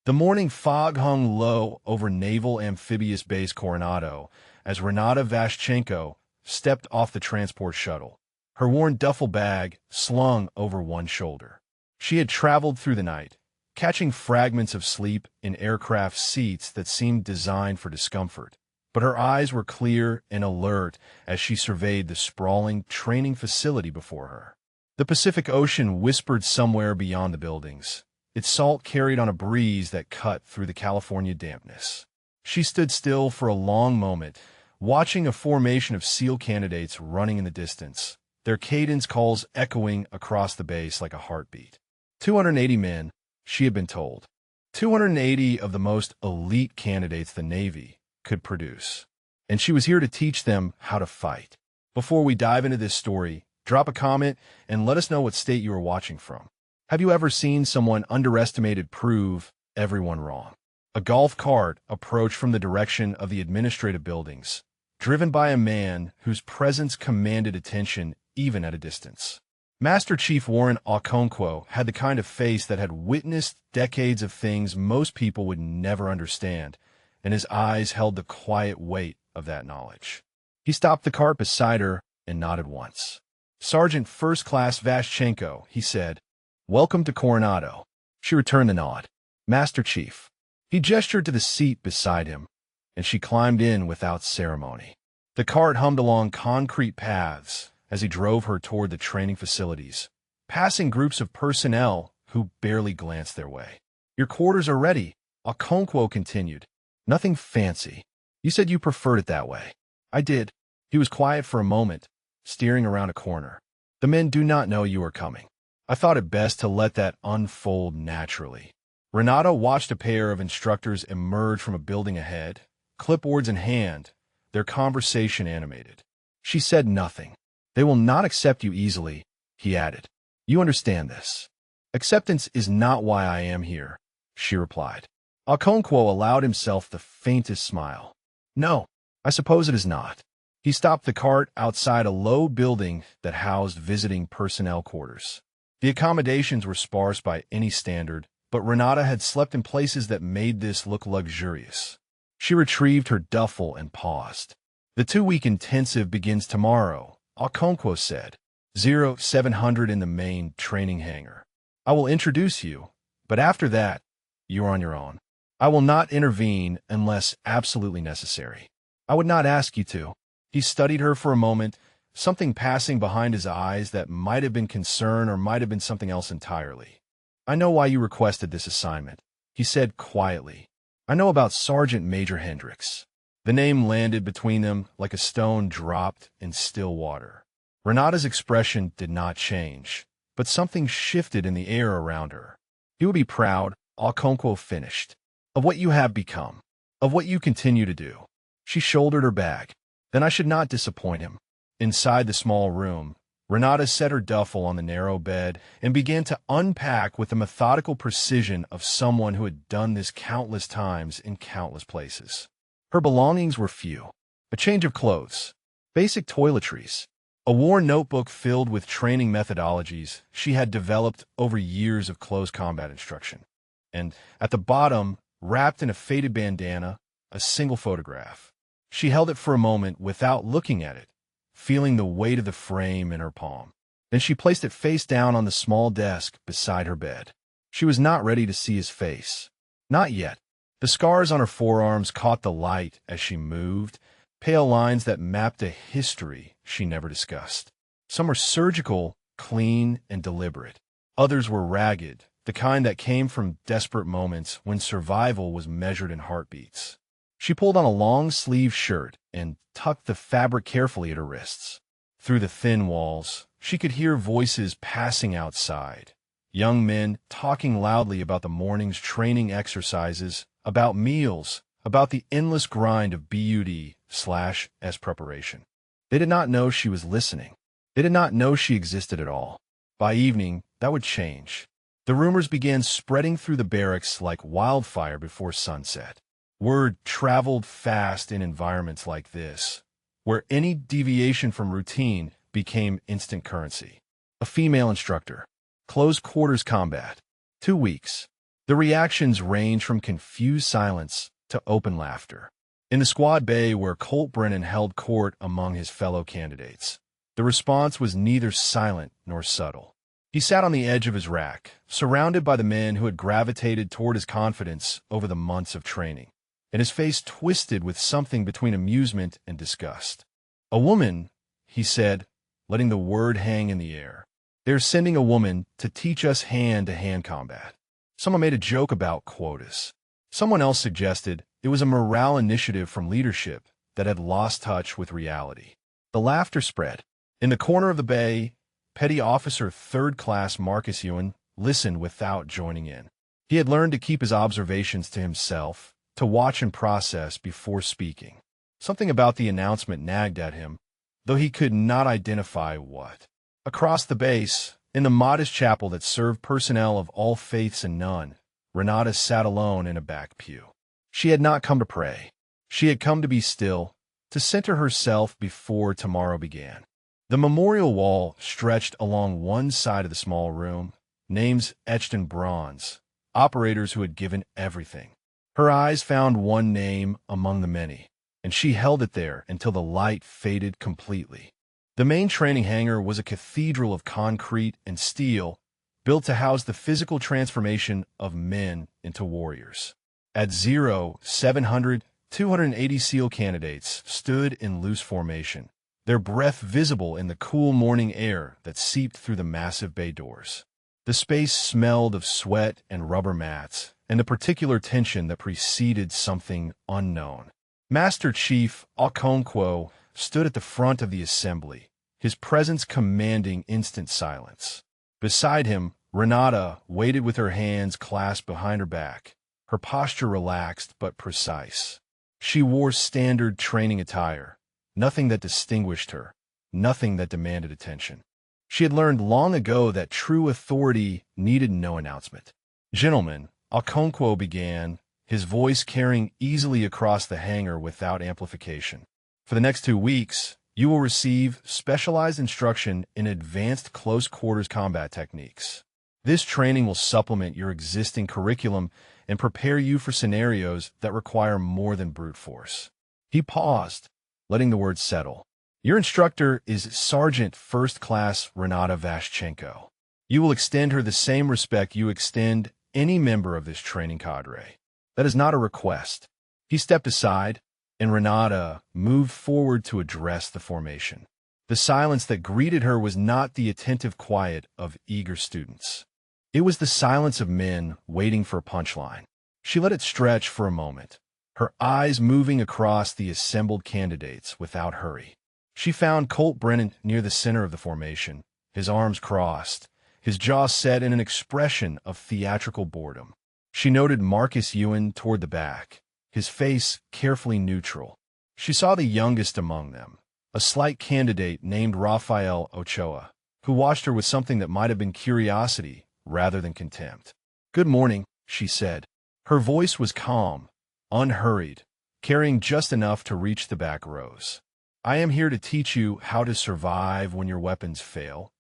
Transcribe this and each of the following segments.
The morning fog hung low over Naval Amphibious Base Coronado as Renata Vashchenko stepped off the transport shuttle, her worn duffel bag slung over one shoulder. She had traveled through the night, catching fragments of sleep in aircraft seats that seemed designed for discomfort, but her eyes were clear and alert as she surveyed the sprawling training facility before her. The Pacific Ocean whispered somewhere beyond the buildings, its salt carried on a breeze that cut through the California dampness. She stood still for a long moment, watching a formation of SEAL candidates running in the distance, their cadence calls echoing across the base like a heartbeat. 280 men, she had been told. 280 of the most elite candidates the Navy could produce. And she was here to teach them how to fight. Before we dive into this story, drop a comment and let us know what state you are watching from. Have you ever seen someone underestimated prove everyone wrong? A golf cart approached from the direction of the administrative buildings, driven by a man whose presence commanded attention even at a distance. Master Chief Warren Okonkwo had the kind of face that had witnessed decades of things most people would never understand, and his eyes held the quiet weight of that knowledge. He stopped the cart beside her and nodded once. "Sergeant First Class Vashchenko," he said, "welcome to Coronado." She returned the nod. "Master Chief." He gestured to the seat beside him, and she climbed in without ceremony. The cart hummed along concrete paths as he drove her toward the training facilities, passing groups of personnel who barely glanced their way. "Your quarters are ready," Okonkwo continued. "Nothing fancy. You said you preferred it that way." "I did." He was quiet for a moment, steering around a corner. "The men do not know you are coming. I thought it best to let that unfold naturally." Renata watched a pair of instructors emerge from a building ahead, clipboards in hand, their conversation animated. She said nothing. "They will not accept you easily," he added. "You understand this." "Acceptance is not why I am here," she replied. Okonkwo allowed himself the faintest smile. "No, I suppose it is not." He stopped the cart outside a low building that housed visiting personnel quarters. The accommodations were sparse by any standard, but Renata had slept in places that made this look luxurious. She retrieved her duffel and paused. "The 2-week intensive begins tomorrow," Okonkwo said. 0700 in the main training hangar. "I will introduce you, but after that, you're on your own. I will not intervene unless absolutely necessary. I would not ask you to." He studied her for a moment, something passing behind his eyes that might have been concern or might have been something else entirely. "I know why you requested this assignment," he said quietly. "I know about Sergeant Major Hendricks." The name landed between them like a stone dropped in still water. Renata's expression did not change, but something shifted in the air around her. "He would be proud," Okonkwo finished, "of what you have become, of what you continue to do." She shouldered her bag. "Then I should not disappoint him." Inside the small room, Renata set her duffel on the narrow bed and began to unpack with the methodical precision of someone who had done this countless times in countless places. Her belongings were few. A change of clothes, basic toiletries, a worn notebook filled with training methodologies she had developed over years of close combat instruction. And at the bottom, wrapped in a faded bandana, a single photograph. She held it for a moment without looking at it, feeling the weight of the frame in her palm. Then she placed it face down on the small desk beside her bed. She was not ready to see his face. Not yet. The scars on her forearms caught the light as she moved, pale lines that mapped a history she never discussed. Some were surgical, clean, and deliberate. Others were ragged, the kind that came from desperate moments when survival was measured in heartbeats. She pulled on a long-sleeved shirt and tucked the fabric carefully at her wrists. Through the thin walls, she could hear voices passing outside. Young men talking loudly about the morning's training exercises, about meals, about the endless grind of BUD/S preparation. They did not know she was listening. They did not know she existed at all. By evening, that would change. The rumors began spreading through the barracks like wildfire before sunset. Word traveled fast in environments like this, where any deviation from routine became instant currency. A female instructor. Close quarters combat. 2 weeks. The reactions range from confused silence to open laughter. In the squad bay where Colt Brennan held court among his fellow candidates, the response was neither silent nor subtle. He sat on the edge of his rack, surrounded by the men who had gravitated toward his confidence over the months of training, and his face twisted with something between amusement and disgust. "A woman," he said, letting the word hang in the air. "They're sending a woman to teach us hand-to-hand combat." Someone made a joke about quotas. Someone else suggested it was a morale initiative from leadership that had lost touch with reality. The laughter spread. In the corner of the bay, Petty Officer Third Class Marcus Ewan listened without joining in. He had learned to keep his observations to himself, to watch and process before speaking. Something about the announcement nagged at him, though he could not identify what. Across the base, in the modest chapel that served personnel of all faiths and none, Renata sat alone in a back pew. She had not come to pray. She had come to be still, to center herself before tomorrow began. The memorial wall stretched along one side of the small room, names etched in bronze, operators who had given everything. Her eyes found one name among the many, and she held it there until the light faded completely. The main training hangar was a cathedral of concrete and steel, built to house the physical transformation of men into warriors. At 700, 280 SEAL candidates stood in loose formation, their breath visible in the cool morning air that seeped through the massive bay doors. The space smelled of sweat and rubber mats, and the particular tension that preceded something unknown. Master Chief Okonkwo stood at the front of the assembly, his presence commanding instant silence. Beside him, Renata waited with her hands clasped behind her back, her posture relaxed but precise. She wore standard training attire, nothing that distinguished her, nothing that demanded attention. She had learned long ago that true authority needed no announcement. "Gentlemen," Okonkwo began, his voice carrying easily across the hangar without amplification. "For the next 2 weeks, you will receive specialized instruction in advanced close-quarters combat techniques. This training will supplement your existing curriculum and prepare you for scenarios that require more than brute force." He paused, letting the words settle. "Your instructor is Sergeant First Class Renata Vashchenko. You will extend her the same respect you extend any member of this training cadre. That is not a request." He stepped aside, and Renata moved forward to address the formation. The silence that greeted her was not the attentive quiet of eager students. It was the silence of men waiting for a punchline. She let it stretch for a moment, her eyes moving across the assembled candidates without hurry. She found Colt Brennan near the center of the formation, his arms crossed, his jaw set in an expression of theatrical boredom. She noted Marcus Ewan toward the back, his face carefully neutral. She saw the youngest among them, a slight candidate named Rafael Ochoa, who watched her with something that might have been curiosity rather than contempt. "Good morning," she said. Her voice was calm, unhurried, carrying just enough to reach the back rows. "I am here to teach you how to survive when your weapons fail,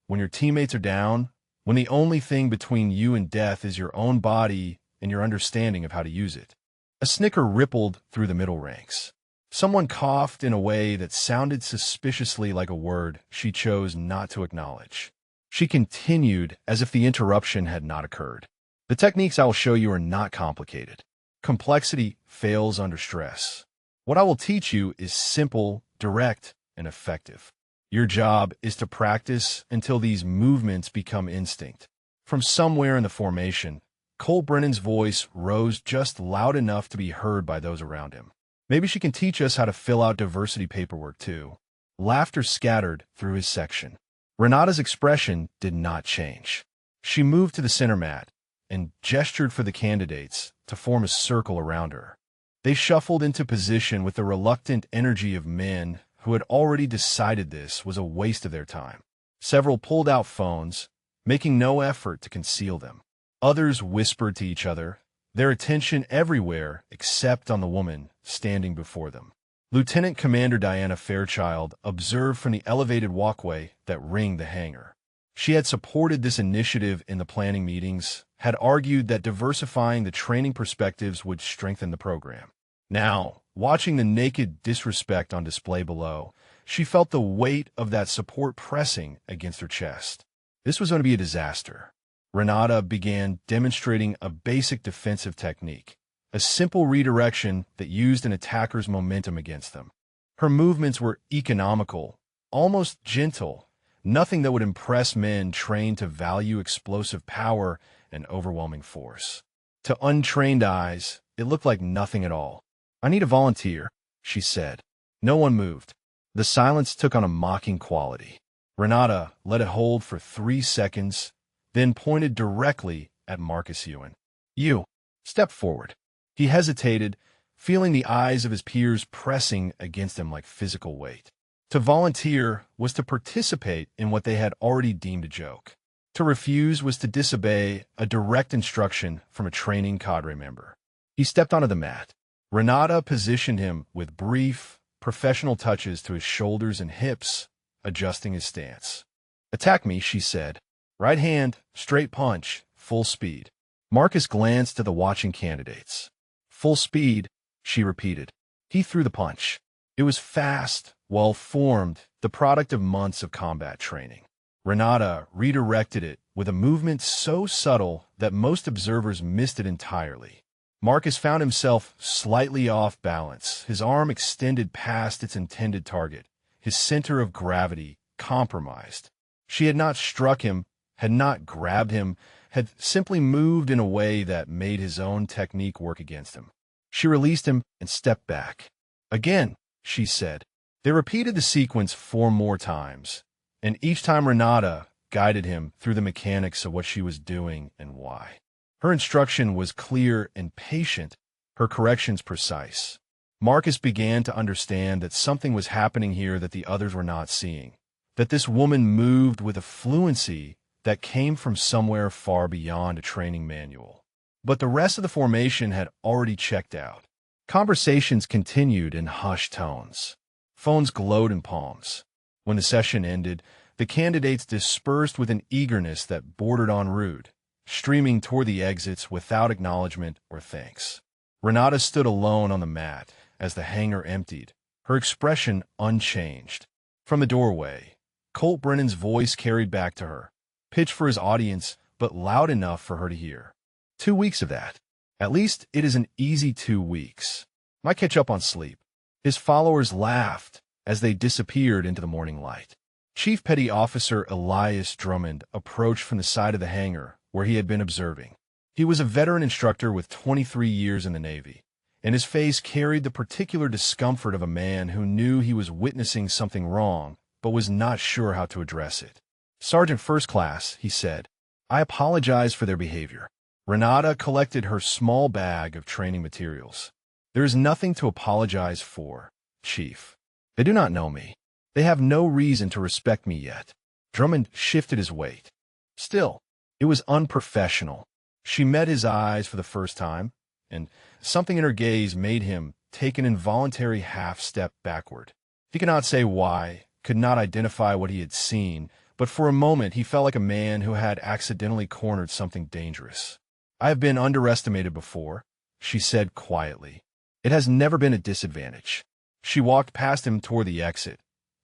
when your teammates are down, when the only thing between you and death is your own body and your understanding of how to use it." A snicker rippled through the middle ranks. Someone coughed in a way that sounded suspiciously like a word she chose not to acknowledge. She continued as if the interruption had not occurred. "The techniques I will show you are not complicated. Complexity fails under stress. What I will teach you is simple, direct, and effective. Your job is to practice until these movements become instinct." From somewhere in the formation, Cole Brennan's voice rose just loud enough to be heard by those around him. "Maybe she can teach us how to fill out diversity paperwork, too." Laughter scattered through his section. Renata's expression did not change. She moved to the center mat and gestured for the candidates to form a circle around her. They shuffled into position with the reluctant energy of men who had already decided this was a waste of their time. Several pulled out phones, making no effort to conceal them. Others whispered to each other, their attention everywhere except on the woman standing before them. Lieutenant Commander Diana Fairchild observed from the elevated walkway that ringed the hangar. She had supported this initiative in the planning meetings, had argued that diversifying the training perspectives would strengthen the program. Now, watching the naked disrespect on display below, she felt the weight of that support pressing against her chest. This was going to be a disaster. Renata began demonstrating a basic defensive technique, a simple redirection that used an attacker's momentum against them. Her movements were economical, almost gentle, nothing that would impress men trained to value explosive power and overwhelming force. To untrained eyes, it looked like nothing at all. "I need a volunteer," she said. No one moved. The silence took on a mocking quality. Renata let it hold for 3 seconds, then pointed directly at Marcus Ewan. "You, step forward." He hesitated, feeling the eyes of his peers pressing against him like physical weight. To volunteer was to participate in what they had already deemed a joke. To refuse was to disobey a direct instruction from a training cadre member. He stepped onto the mat. Renata positioned him with brief, professional touches to his shoulders and hips, adjusting his stance. "Attack me," she said. "Right hand, straight punch, full speed." Marcus glanced to the watching candidates. "Full speed," she repeated. He threw the punch. It was fast, well-formed, the product of months of combat training. Renata redirected it with a movement so subtle that most observers missed it entirely. Marcus found himself slightly off balance, his arm extended past its intended target, his center of gravity compromised. She had not struck him, had not grabbed him, had simply moved in a way that made his own technique work against him. She released him and stepped back. "Again," she said. They repeated the sequence 4 more times, and each time Renata guided him through the mechanics of what she was doing and why. Her instruction was clear and patient, her corrections precise. Marcus began to understand that something was happening here that the others were not seeing, that this woman moved with a fluency that came from somewhere far beyond a training manual. But the rest of the formation had already checked out. Conversations continued in hushed tones. Phones glowed in palms. When the session ended, the candidates dispersed with an eagerness that bordered on rude, streaming toward the exits without acknowledgement or thanks. Renata stood alone on the mat as the hangar emptied, her expression unchanged. From the doorway, Colt Brennan's voice carried back to her, pitched for his audience, but loud enough for her to hear. 2 weeks of that. At least it is an easy 2 weeks. Might catch up on sleep. His followers laughed as they disappeared into the morning light. Chief Petty Officer Elias Drummond approached from the side of the hangar where he had been observing. He was a veteran instructor with 23 years in the Navy, and his face carried the particular discomfort of a man who knew he was witnessing something wrong, but was not sure how to address it. "Sergeant First Class," he said, "I apologize for their behavior." Renata collected her small bag of training materials. "There is nothing to apologize for, Chief. They do not know me. They have no reason to respect me yet." Drummond shifted his weight. Still, it was unprofessional. She met his eyes for the first time, and something in her gaze made him take an involuntary half-step backward. He could not say why, could not identify what he had seen, but for a moment he felt like a man who had accidentally cornered something dangerous. "I have been underestimated before," she said quietly. "It has never been a disadvantage." She walked past him toward the exit,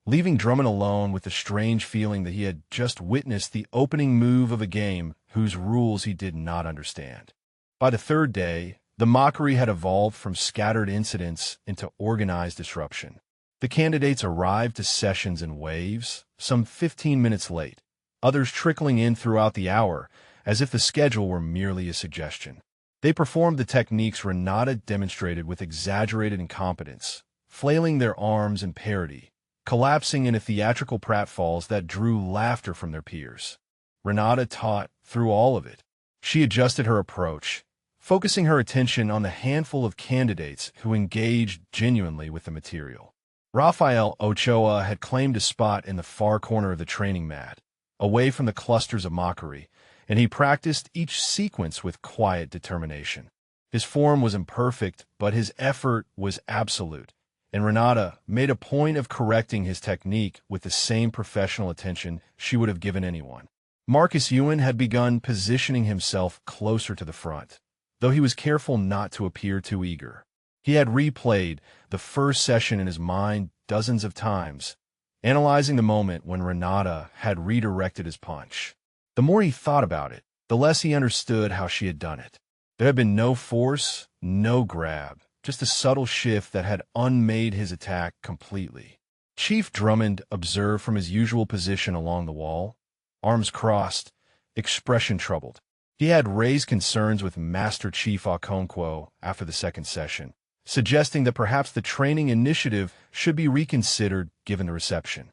leaving Drummond alone with the strange feeling that he had just witnessed the opening move of a game whose rules he did not understand. By the 3rd day, the mockery had evolved from scattered incidents into organized disruption. The candidates arrived to sessions in waves, some 15 minutes late, others trickling in throughout the hour, as if the schedule were merely a suggestion. They performed the techniques Renata demonstrated with exaggerated incompetence, flailing their arms in parody, collapsing into theatrical pratfalls that drew laughter from their peers. Renata taught through all of it. She adjusted her approach, focusing her attention on the handful of candidates who engaged genuinely with the material. Rafael Ochoa had claimed a spot in the far corner of the training mat, away from the clusters of mockery, and he practiced each sequence with quiet determination. His form was imperfect, but his effort was absolute, and Renata made a point of correcting his technique with the same professional attention she would have given anyone. Marcus Ewan had begun positioning himself closer to the front, though he was careful not to appear too eager. He had replayed the first session in his mind dozens of times, analyzing the moment when Renata had redirected his punch. The more he thought about it, the less he understood how she had done it. There had been no force, no grab, just a subtle shift that had unmade his attack completely. Chief Drummond observed from his usual position along the wall, arms crossed, expression troubled. He had raised concerns with Master Chief Okonkwo after the second session, suggesting that perhaps the training initiative should be reconsidered given the reception.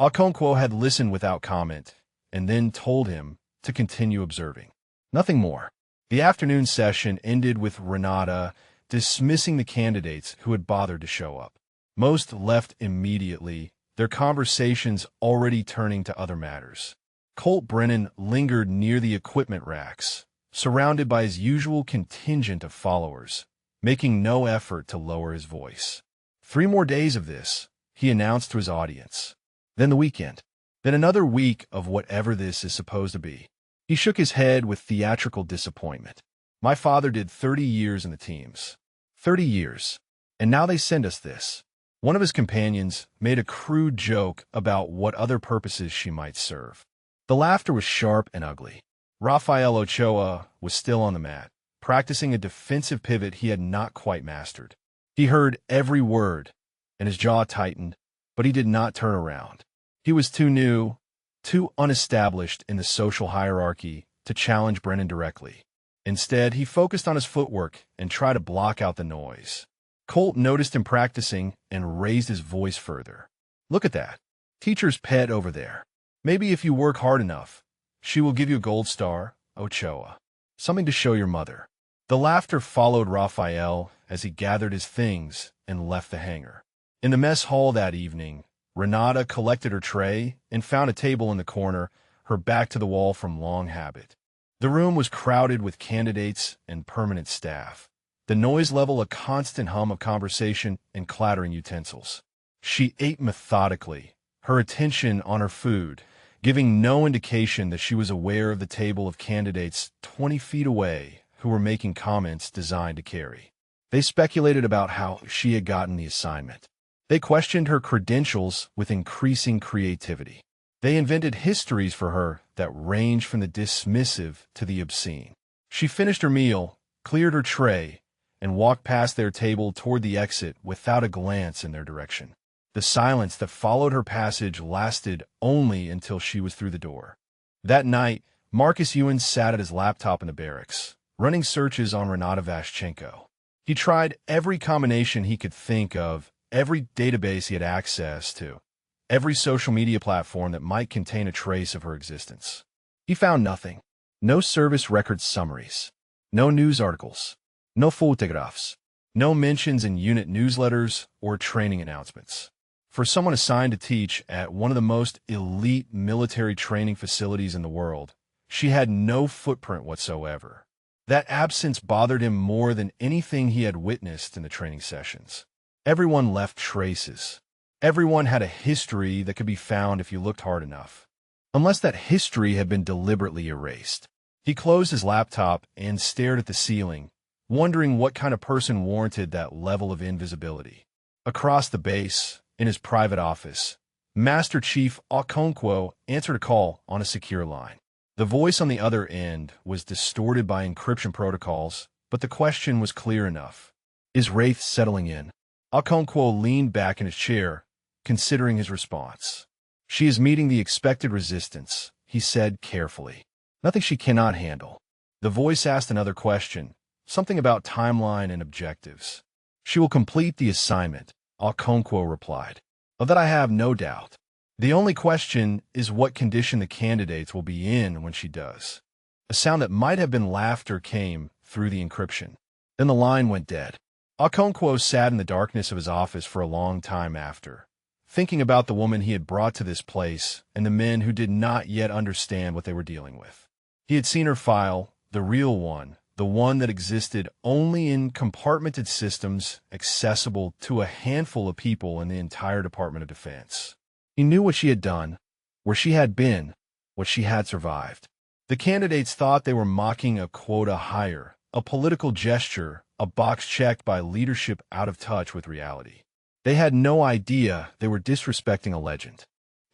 Okonkwo had listened without comment, and then told him to continue observing. Nothing more. The afternoon session ended with Renata dismissing the candidates who had bothered to show up. Most left immediately, their conversations already turning to other matters. Colt Brennan lingered near the equipment racks, surrounded by his usual contingent of followers, making no effort to lower his voice. 3 more days of this, he announced to his audience. Then the weekend. Then another week of whatever this is supposed to be. He shook his head with theatrical disappointment. My father did 30 years in the teams. 30 years. And now they send us this. One of his companions made a crude joke about what other purposes she might serve. The laughter was sharp and ugly. Rafael Ochoa was still on the mat, practicing a defensive pivot he had not quite mastered. He heard every word, and his jaw tightened, but he did not turn around. He was too new, too unestablished in the social hierarchy to challenge Brennan directly. Instead, he focused on his footwork and tried to block out the noise. Colt noticed him practicing and raised his voice further. Look at that. Teacher's pet over there. Maybe if you work hard enough, she will give you a gold star, Ochoa. Something to show your mother. The laughter followed Raphael as he gathered his things and left the hangar. In the mess hall that evening, Renata collected her tray and found a table in the corner, her back to the wall from long habit. The room was crowded with candidates and permanent staff, the noise level a constant hum of conversation and clattering utensils. She ate methodically, her attention on her food, giving no indication that she was aware of the table of candidates 20 feet away who were making comments designed to carry. They speculated about how she had gotten the assignment. They questioned her credentials with increasing creativity. They invented histories for her that ranged from the dismissive to the obscene. She finished her meal, cleared her tray, and walked past their table toward the exit without a glance in their direction. The silence that followed her passage lasted only until she was through the door. That night, Marcus Ewan sat at his laptop in the barracks, running searches on Renata Vashchenko. He tried every combination he could think of, every database he had access to, every social media platform that might contain a trace of her existence. He found nothing. No service record summaries, no news articles, no photographs, no mentions in unit newsletters or training announcements. For someone assigned to teach at one of the most elite military training facilities in the world, she had no footprint whatsoever. That absence bothered him more than anything he had witnessed in the training sessions. Everyone left traces. Everyone had a history that could be found if you looked hard enough, unless that history had been deliberately erased. He closed his laptop and stared at the ceiling, wondering what kind of person warranted that level of invisibility. Across the base, in his private office, Master Chief Okonkwo answered a call on a secure line. The voice on the other end was distorted by encryption protocols, but the question was clear enough. Is Wraith settling in? Okonkwo leaned back in his chair, considering his response. She is meeting the expected resistance, he said carefully. Nothing she cannot handle. The voice asked another question, something about timeline and objectives. She will complete the assignment, Okonkwo replied. Of that I have no doubt. The only question is what condition the candidates will be in when she does. A sound that might have been laughter came through the encryption. Then the line went dead. Okonkwo sat in the darkness of his office for a long time after, thinking about the woman he had brought to this place and the men who did not yet understand what they were dealing with. He had seen her file, the real one, the one that existed only in compartmented systems accessible to a handful of people in the entire Department of Defense. He knew what she had done, where she had been, what she had survived. The candidates thought they were mocking a quota hire, a political gesture, a box checked by leadership out of touch with reality. They had no idea they were disrespecting a legend.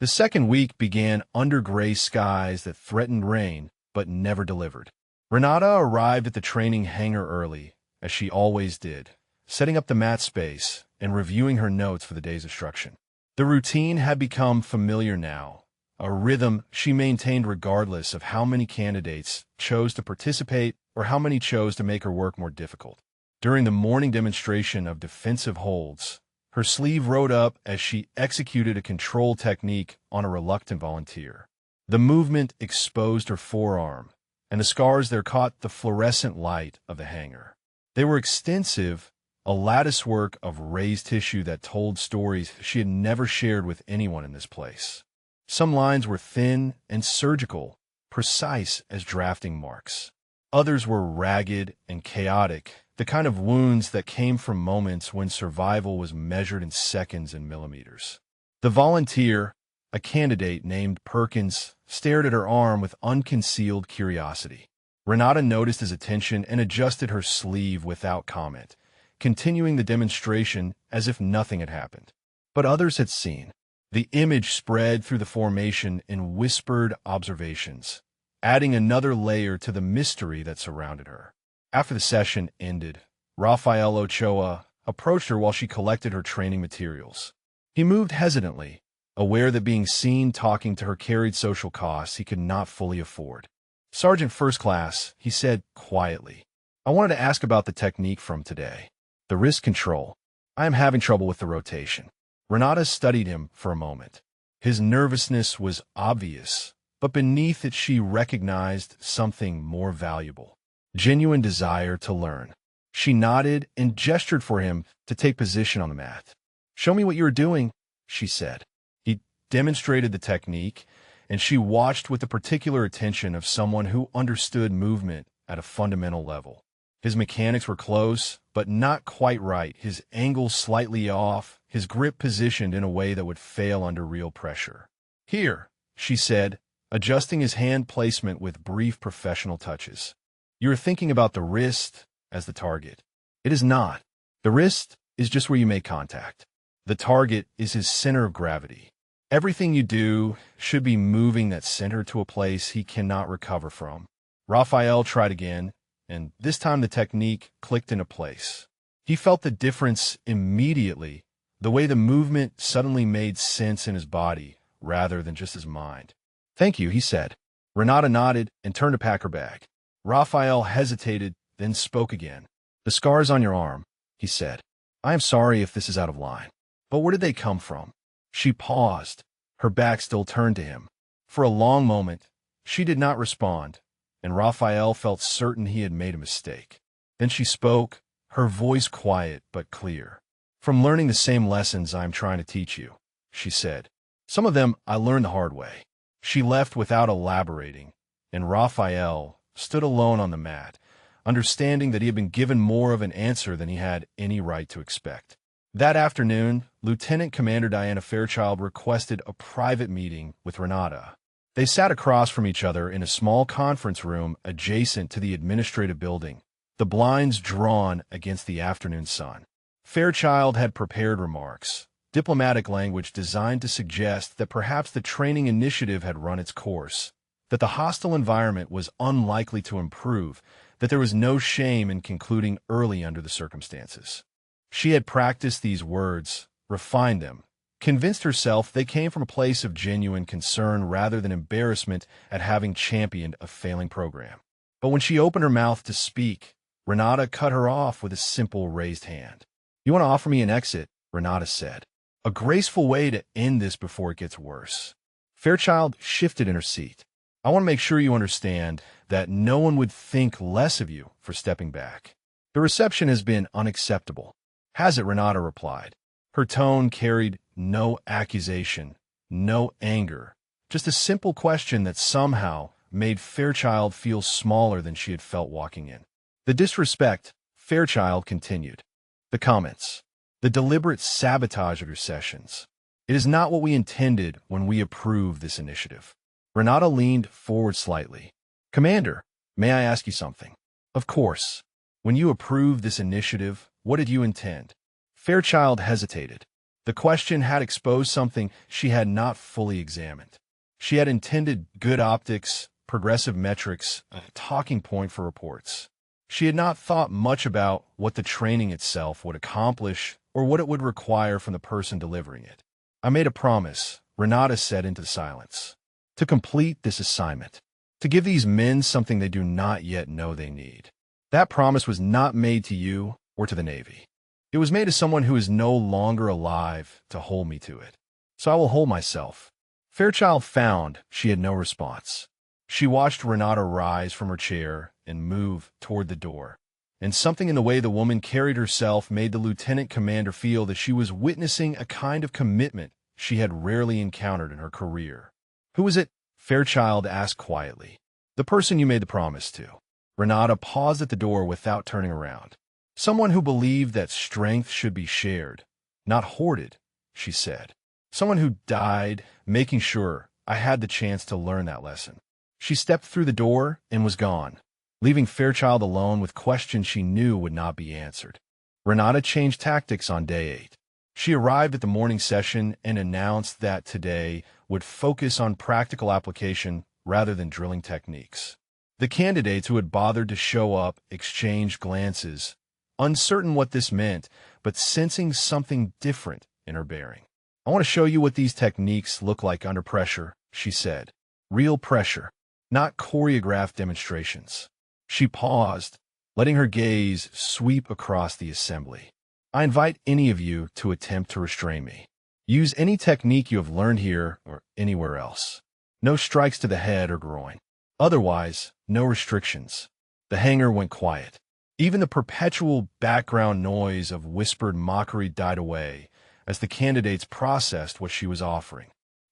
The second week began under gray skies that threatened rain, but never delivered. Renata arrived at the training hangar early, as she always did, setting up the mat space and reviewing her notes for the day's instruction. The routine had become familiar now, a rhythm she maintained regardless of how many candidates chose to participate or how many chose to make her work more difficult. During the morning demonstration of defensive holds, her sleeve rode up as she executed a control technique on a reluctant volunteer. The movement exposed her forearm, and the scars there caught the fluorescent light of the hangar. They were extensive, a latticework of raised tissue that told stories she had never shared with anyone in this place. Some lines were thin and surgical, precise as drafting marks. Others were ragged and chaotic, the kind of wounds that came from moments when survival was measured in seconds and millimeters. The volunteer, a candidate named Perkins, stared at her arm with unconcealed curiosity. Renata noticed his attention and adjusted her sleeve without comment, continuing the demonstration as if nothing had happened. But others had seen. The image spread through the formation in whispered observations, adding another layer to the mystery that surrounded her. After the session ended, Rafael Ochoa approached her while she collected her training materials. He moved hesitantly, aware that being seen talking to her carried social costs he could not fully afford. "Sergeant First Class," he said quietly, "I wanted to ask about the technique from today. The wrist control. I am having trouble with the rotation." Renata studied him for a moment. His nervousness was obvious, but beneath it she recognized something more valuable. Genuine desire to learn. She nodded and gestured for him to take position on the mat. "Show me what you are doing," she said. He demonstrated the technique, and she watched with the particular attention of someone who understood movement at a fundamental level. His mechanics were close, but not quite right, his angle slightly off, his grip positioned in a way that would fail under real pressure. "Here," she said, adjusting his hand placement with brief professional touches. "You are thinking about the wrist as the target. It is not. The wrist is just where you make contact. The target is his center of gravity. Everything you do should be moving that center to a place he cannot recover from." Raphael tried again, and this time the technique clicked into place. He felt the difference immediately, the way the movement suddenly made sense in his body rather than just his mind. "Thank you," he said. Renata nodded and turned to pack her bag. Raphael hesitated, then spoke again. "The scars on your arm," he said. "I am sorry if this is out of line, but where did they come from?" She paused, her back still turned to him. For a long moment, she did not respond, and Raphael felt certain he had made a mistake. Then she spoke, her voice quiet but clear. "From learning the same lessons I am trying to teach you," she said. "Some of them I learned the hard way." She left without elaborating, and Raphael stood alone on the mat, understanding that he had been given more of an answer than he had any right to expect. That afternoon, Lieutenant Commander Diana Fairchild requested a private meeting with Renata. They sat across from each other in a small conference room adjacent to the administrative building, the blinds drawn against the afternoon sun. Fairchild had prepared remarks, diplomatic language designed to suggest that perhaps the training initiative had run its course, that the hostile environment was unlikely to improve, that there was no shame in concluding early under the circumstances. She had practiced these words, refined them, convinced herself they came from a place of genuine concern rather than embarrassment at having championed a failing program. But when she opened her mouth to speak, Renata cut her off with a simple raised hand. "You want to offer me an exit?" Renata said. "A graceful way to end this before it gets worse." Fairchild shifted in her seat. "I want to make sure you understand that no one would think less of you for stepping back. The reception has been unacceptable." "Has it?" Renata replied. Her tone carried no accusation, no anger, just a simple question that somehow made Fairchild feel smaller than she had felt walking in. "The disrespect," Fairchild continued. "The comments. The deliberate sabotage of your sessions. It is not what we intended when we approved this initiative." Renata leaned forward slightly. Commander, may I ask you something? Of course. When you approved this initiative, what did you intend? Fairchild hesitated. The question had exposed something she had not fully examined. She had intended good optics, progressive metrics, a talking point for reports. She had not thought much about what the training itself would accomplish or what it would require from the person delivering it. I made a promise, Renata said into silence, to complete this assignment, to give these men something they do not yet know they need. That promise was not made to you or to the Navy. It was made to someone who is no longer alive to hold me to it. So I will hold myself. Fairchild found she had no response. She watched Renata rise from her chair and move toward the door, and something in the way the woman carried herself made the lieutenant commander feel that she was witnessing a kind of commitment she had rarely encountered in her career. Who was it? Fairchild asked quietly. The person you made the promise to. Renata paused at the door without turning around. Someone who believed that strength should be shared, not hoarded, she said. Someone who died, making sure I had the chance to learn that lesson. She stepped through the door and was gone, leaving Fairchild alone with questions she knew would not be answered. Renata changed tactics on day 8. She arrived at the morning session and announced that today would focus on practical application rather than drilling techniques. The candidates who had bothered to show up exchanged glances, uncertain what this meant, but sensing something different in her bearing. I want to show you what these techniques look like under pressure, she said. Real pressure, not choreographed demonstrations. She paused, letting her gaze sweep across the assembly. I invite any of you to attempt to restrain me. Use any technique you have learned here or anywhere else. No strikes to the head or groin. Otherwise, no restrictions. The hangar went quiet. Even the perpetual background noise of whispered mockery died away as the candidates processed what she was offering.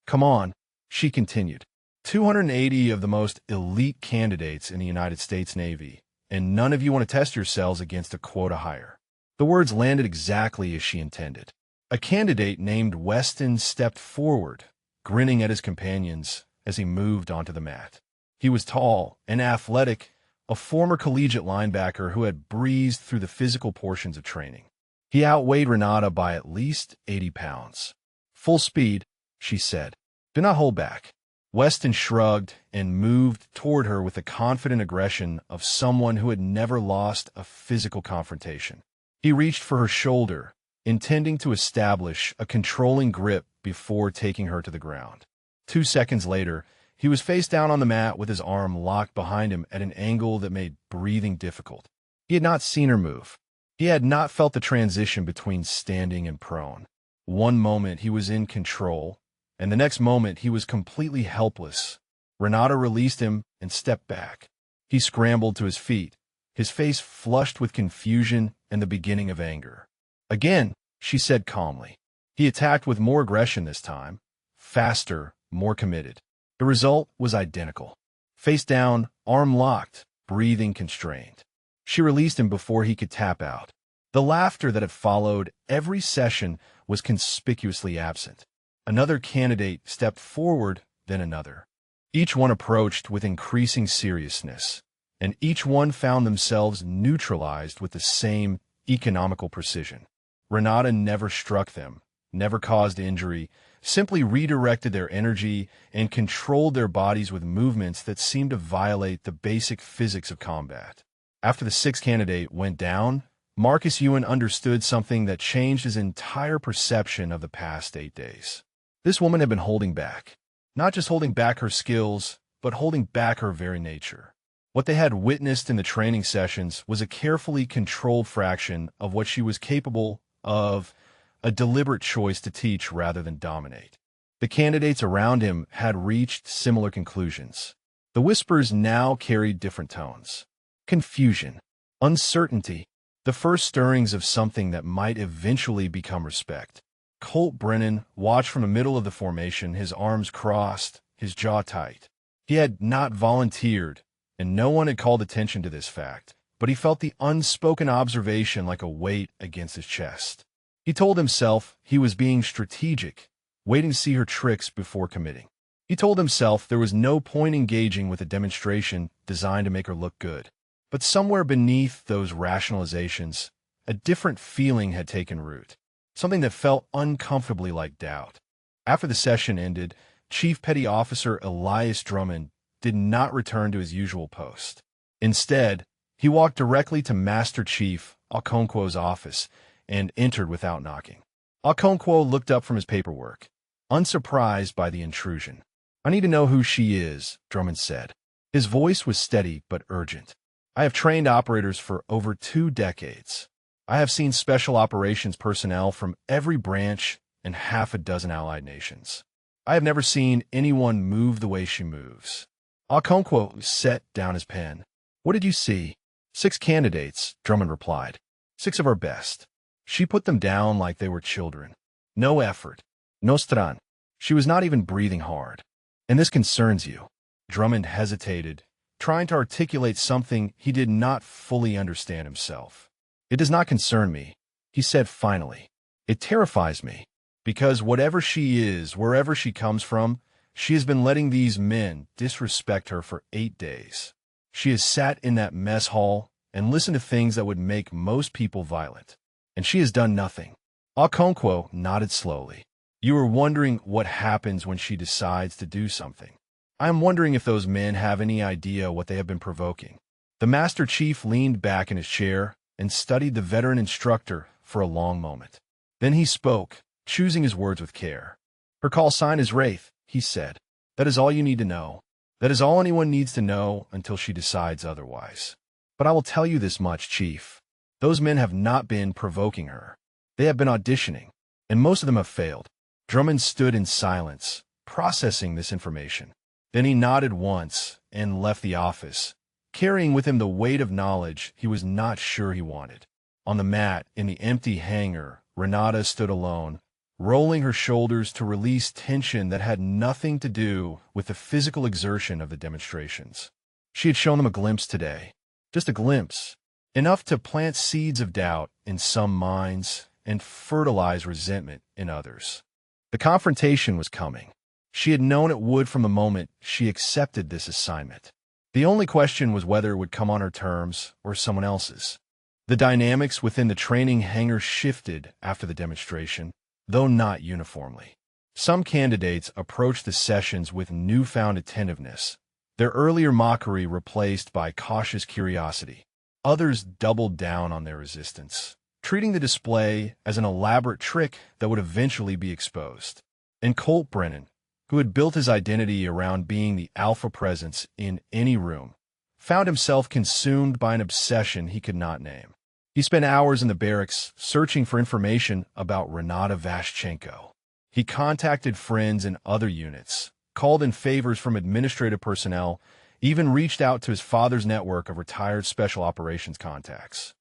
Come on, she continued. 280 of the most elite candidates in the United States Navy, and none of you want to test yourselves against a quota hire. The words landed exactly as she intended. A candidate named Weston stepped forward, grinning at his companions as he moved onto the mat. He was tall and athletic, a former collegiate linebacker who had breezed through the physical portions of training. He outweighed Renata by at least 80 pounds. Full speed, she said. Do not hold back. Weston shrugged and moved toward her with the confident aggression of someone who had never lost a physical confrontation. He reached for her shoulder, intending to establish a controlling grip before taking her to the ground. 2 seconds later, he was face down on the mat with his arm locked behind him at an angle that made breathing difficult. He had not seen her move. He had not felt the transition between standing and prone. One moment he was in control, and the next moment he was completely helpless. Renata released him and stepped back. He scrambled to his feet, his face flushed with confusion and the beginning of anger. Again, she said calmly. He attacked with more aggression this time, faster, more committed. The result was identical. Face down, arm locked, breathing constrained. She released him before he could tap out. The laughter that had followed every session was conspicuously absent. Another candidate stepped forward, then another. Each one approached with increasing seriousness, and each one found themselves neutralized with the same economical precision. Renata never struck them, never caused injury, simply redirected their energy and controlled their bodies with movements that seemed to violate the basic physics of combat. After the sixth candidate went down, Marcus Ewan understood something that changed his entire perception of the past 8 days. This woman had been holding back. Not just holding back her skills, but holding back her very nature. What they had witnessed in the training sessions was a carefully controlled fraction of what she was capable of, a deliberate choice to teach rather than dominate. The candidates around him had reached similar conclusions. The whispers now carried different tones. Confusion, uncertainty, the first stirrings of something that might eventually become respect. Colt Brennan watched from the middle of the formation, his arms crossed, his jaw tight. He had not volunteered, and no one had called attention to this fact, but he felt the unspoken observation like a weight against his chest. He told himself he was being strategic, waiting to see her tricks before committing. He told himself there was no point engaging with a demonstration designed to make her look good. But somewhere beneath those rationalizations, a different feeling had taken root, something that felt uncomfortably like doubt. After the session ended, Chief Petty Officer Elias Drummond did not return to his usual post. Instead, he walked directly to Master Chief Okonkwo's office and entered without knocking. Okonkwo looked up from his paperwork, unsurprised by the intrusion. "I need to know who she is," Drummond said. His voice was steady but urgent. "I have trained operators for over 2 decades. I have seen special operations personnel from every branch and half a dozen allied nations. I have never seen anyone move the way she moves." Okonkwo set down his pen. "What did you see?" "6 candidates," Drummond replied. "6 of our best." She put them down like they were children. No effort. No stran. She was not even breathing hard. "And this concerns you." Drummond hesitated, trying to articulate something he did not fully understand himself. "It does not concern me," he said finally. "It terrifies me, because whatever she is, wherever she comes from, she has been letting these men disrespect her for 8 days. She has sat in that mess hall and listened to things that would make most people violent. And she has done nothing." Okonkwo nodded slowly. "You are wondering what happens when she decides to do something. I am wondering if those men have any idea what they have been provoking." The Master Chief leaned back in his chair and studied the veteran instructor for a long moment. Then he spoke, choosing his words with care. "Her call sign is Wraith," he said. "That is all you need to know. That is all anyone needs to know until she decides otherwise. But I will tell you this much, Chief. Those men have not been provoking her. They have been auditioning, and most of them have failed." Drummond stood in silence, processing this information. Then he nodded once and left the office, carrying with him the weight of knowledge he was not sure he wanted. On the mat in the empty hangar, Renata stood alone, rolling her shoulders to release tension that had nothing to do with the physical exertion of the demonstrations. She had shown them a glimpse today. Just a glimpse. Enough to plant seeds of doubt in some minds and fertilize resentment in others. The confrontation was coming. She had known it would from the moment she accepted this assignment. The only question was whether it would come on her terms or someone else's. The dynamics within the training hangar shifted after the demonstration, though not uniformly. Some candidates approached the sessions with newfound attentiveness, their earlier mockery replaced by cautious curiosity. Others doubled down on their resistance, treating the display as an elaborate trick that would eventually be exposed. And Colt Brennan, who had built his identity around being the alpha presence in any room, found himself consumed by an obsession he could not name. He spent hours in the barracks searching for information about Renata Vashchenko. He contacted friends in other units, called in favors from administrative personnel, even reached out to his father's network of retired special operations contacts.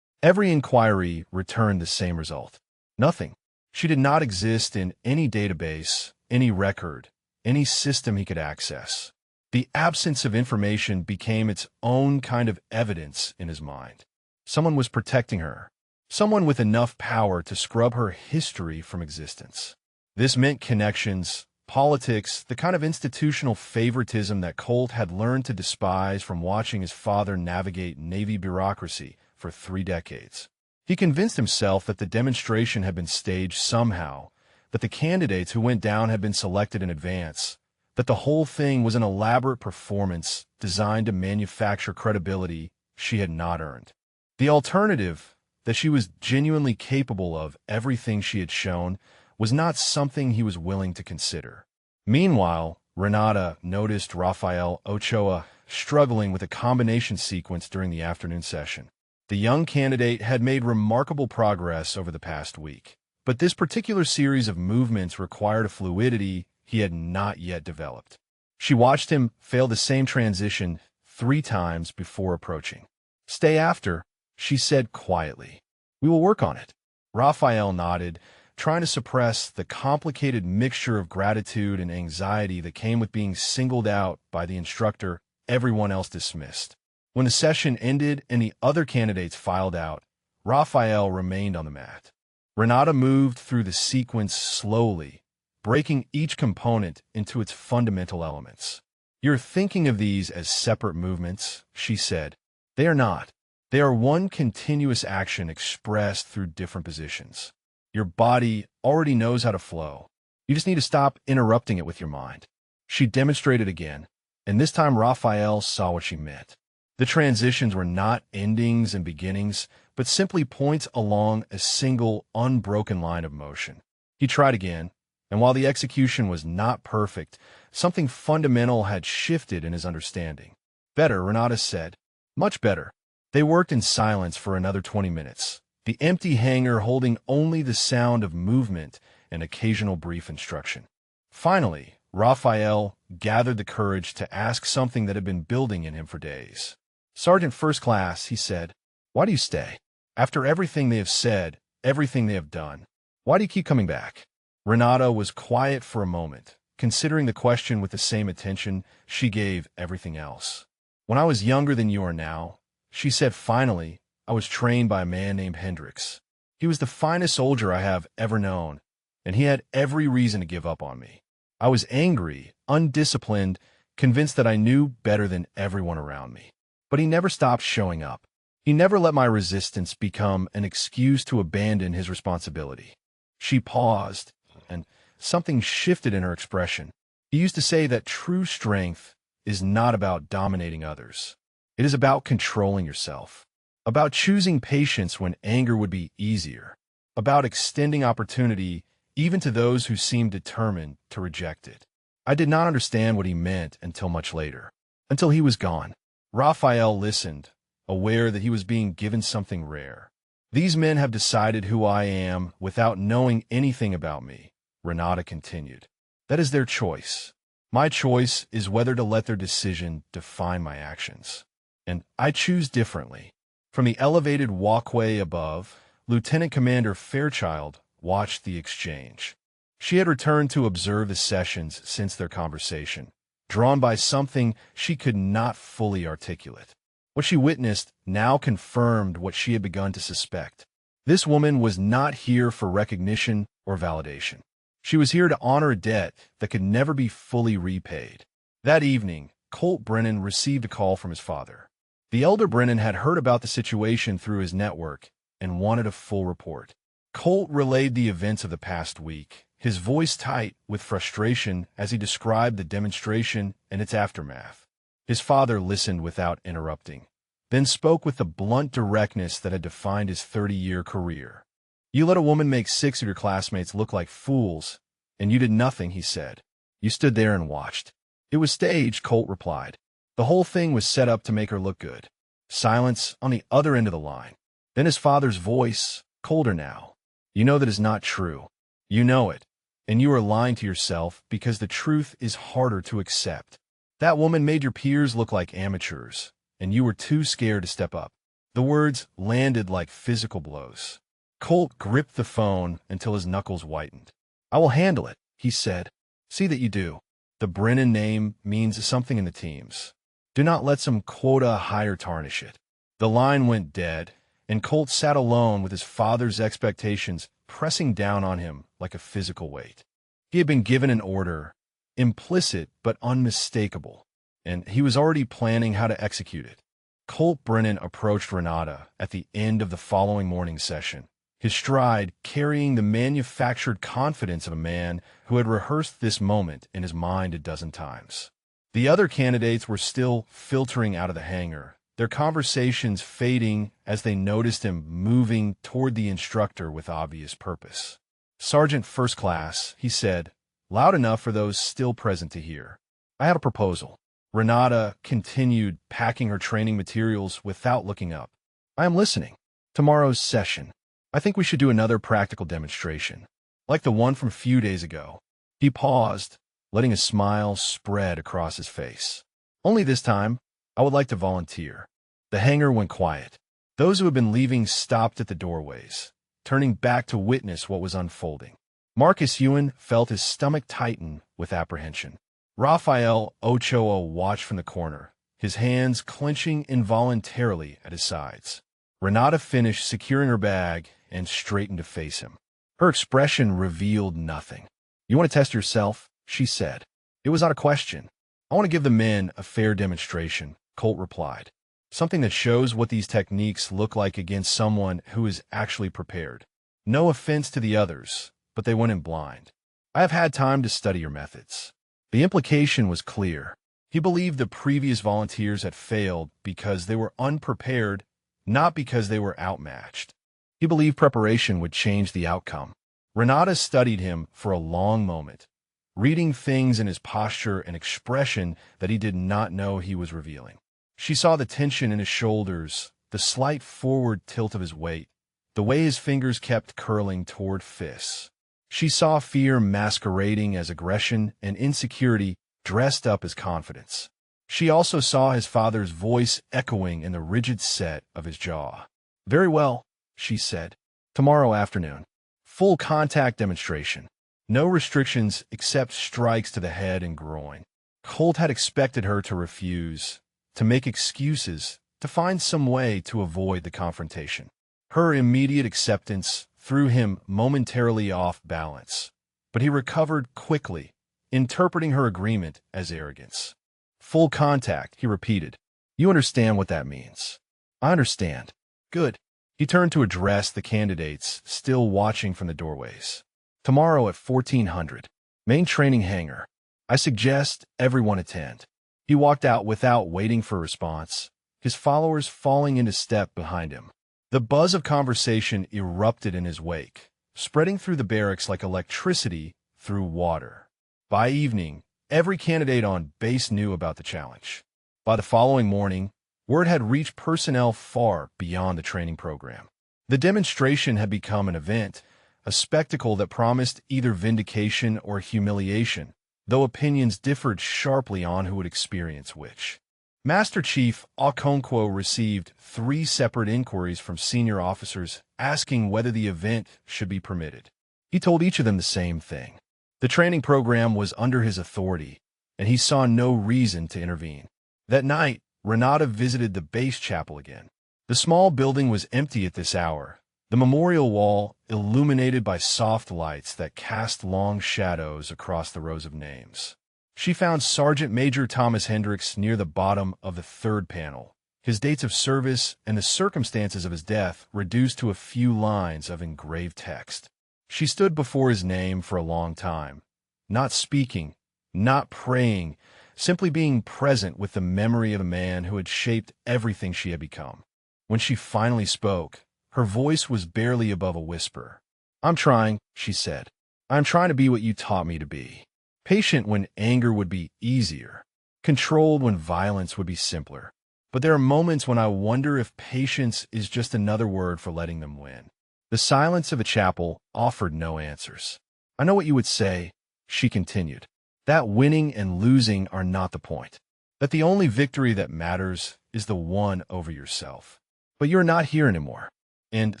Every inquiry returned the same result. Nothing. She did not exist in any database, any record, any system he could access. The absence of information became its own kind of evidence in his mind. Someone was protecting her. Someone with enough power to scrub her history from existence. This meant connections, politics, the kind of institutional favoritism that Colt had learned to despise from watching his father navigate Navy bureaucracy for 3 decades. He convinced himself that the demonstration had been staged somehow, that the candidates who went down had been selected in advance, that the whole thing was an elaborate performance designed to manufacture credibility she had not earned. The alternative, that she was genuinely capable of everything she had shown, was not something he was willing to consider. Meanwhile, Renata noticed Rafael Ochoa struggling with a combination sequence during the afternoon session. The young candidate had made remarkable progress over the past week, but this particular series of movements required a fluidity he had not yet developed. She watched him fail the same transition 3 times before approaching. "Stay after," she said quietly. "We will work on it." Raphael nodded, trying to suppress the complicated mixture of gratitude and anxiety that came with being singled out by the instructor everyone else dismissed. When the session ended and the other candidates filed out, Raphael remained on the mat. Renata moved through the sequence slowly, breaking each component into its fundamental elements. "You're thinking of these as separate movements," she said. "They are not. They are one continuous action expressed through different positions. Your body already knows how to flow. You just need to stop interrupting it with your mind." She demonstrated again, and this time Raphael saw what she meant. The transitions were not endings and beginnings, but simply points along a single, unbroken line of motion. He tried again, and while the execution was not perfect, something fundamental had shifted in his understanding. "Better," Renata said. "Much better." They worked in silence for another 20 minutes, the empty hangar holding only the sound of movement and occasional brief instruction. Finally, Raphael gathered the courage to ask something that had been building in him for days. "Sergeant First Class," he said, "why do you stay? After everything they have said, everything they have done, why do you keep coming back?" Renata was quiet for a moment, considering the question with the same attention she gave everything else. "When I was younger than you are now," she said finally, "I was trained by a man named Hendricks. He was the finest soldier I have ever known, and he had every reason to give up on me. I was angry, undisciplined, convinced that I knew better than everyone around me. But he never stopped showing up. He never let my resistance become an excuse to abandon his responsibility." She paused, and something shifted in her expression. "He used to say that true strength is not about dominating others. It is about controlling yourself, about choosing patience when anger would be easier, about extending opportunity even to those who seem determined to reject it." I did not understand what he meant until much later, until he was gone. Raphael listened, aware that he was being given something rare. "These men have decided who I am without knowing anything about me," Renata continued. "That is their choice. My choice is whether to let their decision define my actions. And I choose differently." From the elevated walkway above, Lieutenant Commander Fairchild watched the exchange. She had returned to observe the sessions since their conversation, drawn by something she could not fully articulate. What she witnessed now confirmed what she had begun to suspect. This woman was not here for recognition or validation. She was here to honor a debt that could never be fully repaid. That evening, Colt Brennan received a call from his father. The elder Brennan had heard about the situation through his network and wanted a full report. Colt relayed the events of the past week, his voice tight with frustration as he described the demonstration and its aftermath. His father listened without interrupting, then spoke with the blunt directness that had defined his 30-year career. "You let a woman make 6 of your classmates look like fools, and you did nothing," he said. "You stood there and watched." "It was staged," Colt replied. "The whole thing was set up to make her look good." Silence on the other end of the line. Then his father's voice, colder now. "You know that is not true. You know it, and you are lying to yourself because the truth is harder to accept. That woman made your peers look like amateurs, and you were too scared to step up." The words landed like physical blows. Colt gripped the phone until his knuckles whitened. "I will handle it," he said. "See that you do. The Brennan name means something in the teams. Do not let some quota hire tarnish it." The line went dead, and Colt sat alone with his father's expectations pressing down on him like a physical weight. He had been given an order, implicit but unmistakable, and he was already planning how to execute it. Colt Brennan approached Renata at the end of the following morning session, his stride carrying the manufactured confidence of a man who had rehearsed this moment in his mind a dozen times. The other candidates were still filtering out of the hangar, their conversations fading as they noticed him moving toward the instructor with obvious purpose. "Sergeant First Class," he said, loud enough for those still present to hear. "I had a proposal." Renata continued packing her training materials without looking up. "I am listening." "Tomorrow's session. I think we should do another practical demonstration, like the one from a few days ago." He paused, letting a smile spread across his face. "Only this time, I would like to volunteer." The hangar went quiet. Those who had been leaving stopped at the doorways, turning back to witness what was unfolding. Marcus Ewan felt his stomach tighten with apprehension. Raphael Ochoa watched from the corner, his hands clenching involuntarily at his sides. Renata finished securing her bag and straightened to face him. Her expression revealed nothing. You want to test yourself? She said. It was not a question. I want to give the men a fair demonstration, Colt replied. Something that shows what these techniques look like against someone who is actually prepared. No offense to the others, but they went in blind. I have had time to study your methods. The implication was clear. He believed the previous volunteers had failed because they were unprepared, not because they were outmatched. He believed preparation would change the outcome. Renata studied him for a long moment, reading things in his posture and expression that he did not know he was revealing. She saw the tension in his shoulders, the slight forward tilt of his weight, the way his fingers kept curling toward fists. She saw fear masquerading as aggression and insecurity dressed up as confidence. She also saw his father's voice echoing in the rigid set of his jaw. Very well, she said. Tomorrow afternoon. Full contact demonstration. No restrictions except strikes to the head and groin. Colt had expected her to refuse, to make excuses, to find some way to avoid the confrontation. Her immediate acceptance threw him momentarily off balance, but he recovered quickly, interpreting her agreement as arrogance. Full contact, he repeated. You understand what that means. I understand. Good. He turned to address the candidates, still watching from the doorways. Tomorrow at 1400. Main training hangar. I suggest everyone attend. He walked out without waiting for a response, his followers falling into step behind him. The buzz of conversation erupted in his wake, spreading through the barracks like electricity through water. By evening, every candidate on base knew about the challenge. By the following morning, word had reached personnel far beyond the training program. The demonstration had become an event, a spectacle that promised either vindication or humiliation, though opinions differed sharply on who would experience which. Master Chief Okonkwo received 3 separate inquiries from senior officers asking whether the event should be permitted. He told each of them the same thing. The training program was under his authority, and he saw no reason to intervene. That night, Renata visited the base chapel again. The small building was empty at this hour, the memorial wall illuminated by soft lights that cast long shadows across the rows of names. She found Sergeant Major Thomas Hendricks near the bottom of the 3rd panel, his dates of service and the circumstances of his death reduced to a few lines of engraved text. She stood before his name for a long time, not speaking, not praying, simply being present with the memory of a man who had shaped everything she had become. When she finally spoke, her voice was barely above a whisper. I'm trying, she said. I'm trying to be what you taught me to be. Patient when anger would be easier. Controlled when violence would be simpler. But there are moments when I wonder if patience is just another word for letting them win. The silence of a chapel offered no answers. I know what you would say, she continued. That winning and losing are not the point. That the only victory that matters is the one over yourself. But you're not here anymore. And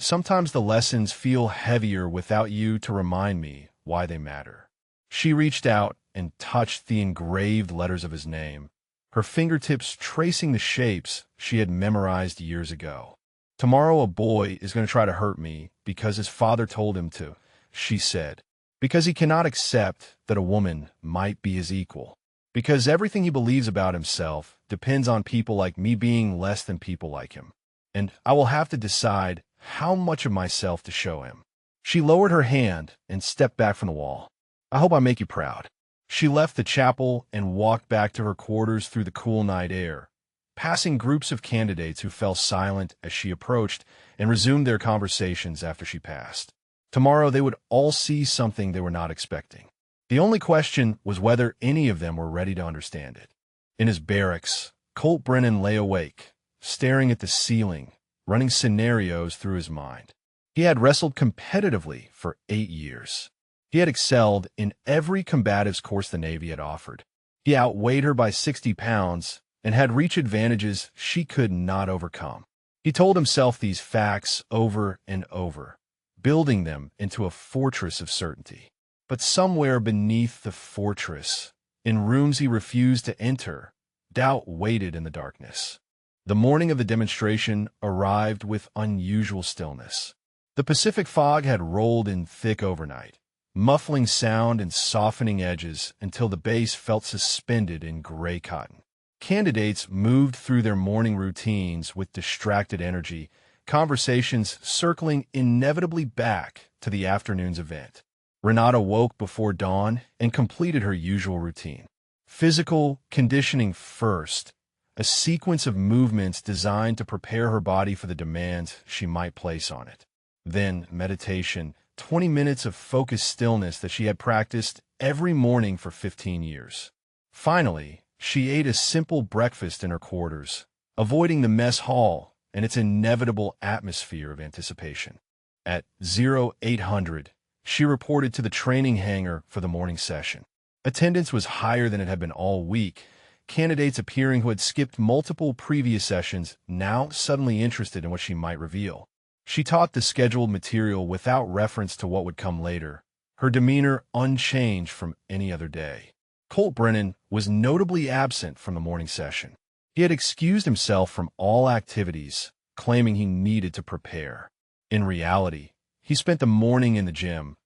sometimes the lessons feel heavier without you to remind me why they matter. She reached out and touched the engraved letters of his name, her fingertips tracing the shapes she had memorized years ago. Tomorrow a boy is going to try to hurt me because his father told him to, she said. Because he cannot accept that a woman might be his equal. Because everything he believes about himself depends on people like me being less than people like him. And I will have to decide how much of myself to show him. She lowered her hand and stepped back from the wall. I hope I make you proud. She left the chapel and walked back to her quarters through the cool night air, passing groups of candidates who fell silent as she approached and resumed their conversations after she passed. Tomorrow they would all see something they were not expecting. The only question was whether any of them were ready to understand it. In his barracks, Colt Brennan lay awake, staring at the ceiling, running scenarios through his mind. He had wrestled competitively for 8 years. He had excelled in every combatives course the Navy had offered. He outweighed her by 60 pounds and had reach advantages she could not overcome. He told himself these facts over and over, building them into a fortress of certainty. But somewhere beneath the fortress, in rooms he refused to enter, doubt waited in the darkness. The morning of the demonstration arrived with unusual stillness. The Pacific fog had rolled in thick overnight, muffling sound and softening edges until the base felt suspended in gray cotton. Candidates moved through their morning routines with distracted energy, conversations circling inevitably back to the afternoon's event. Renata woke before dawn and completed her usual routine. Physical conditioning first, a sequence of movements designed to prepare her body for the demands she might place on it. Then meditation, 20 minutes of focused stillness that she had practiced every morning for 15 years. Finally, she ate a simple breakfast in her quarters, avoiding the mess hall and its inevitable atmosphere of anticipation. At 0800, she reported to the training hangar for the morning session. Attendance was higher than it had been all week. Candidates appearing who had skipped multiple previous sessions now suddenly interested in what she might reveal. She taught the scheduled material without reference to what would come later, her demeanor unchanged from any other day. Colt Brennan was notably absent from the morning session. He had excused himself from all activities, claiming he needed to prepare. In reality, he spent the morning in the gym,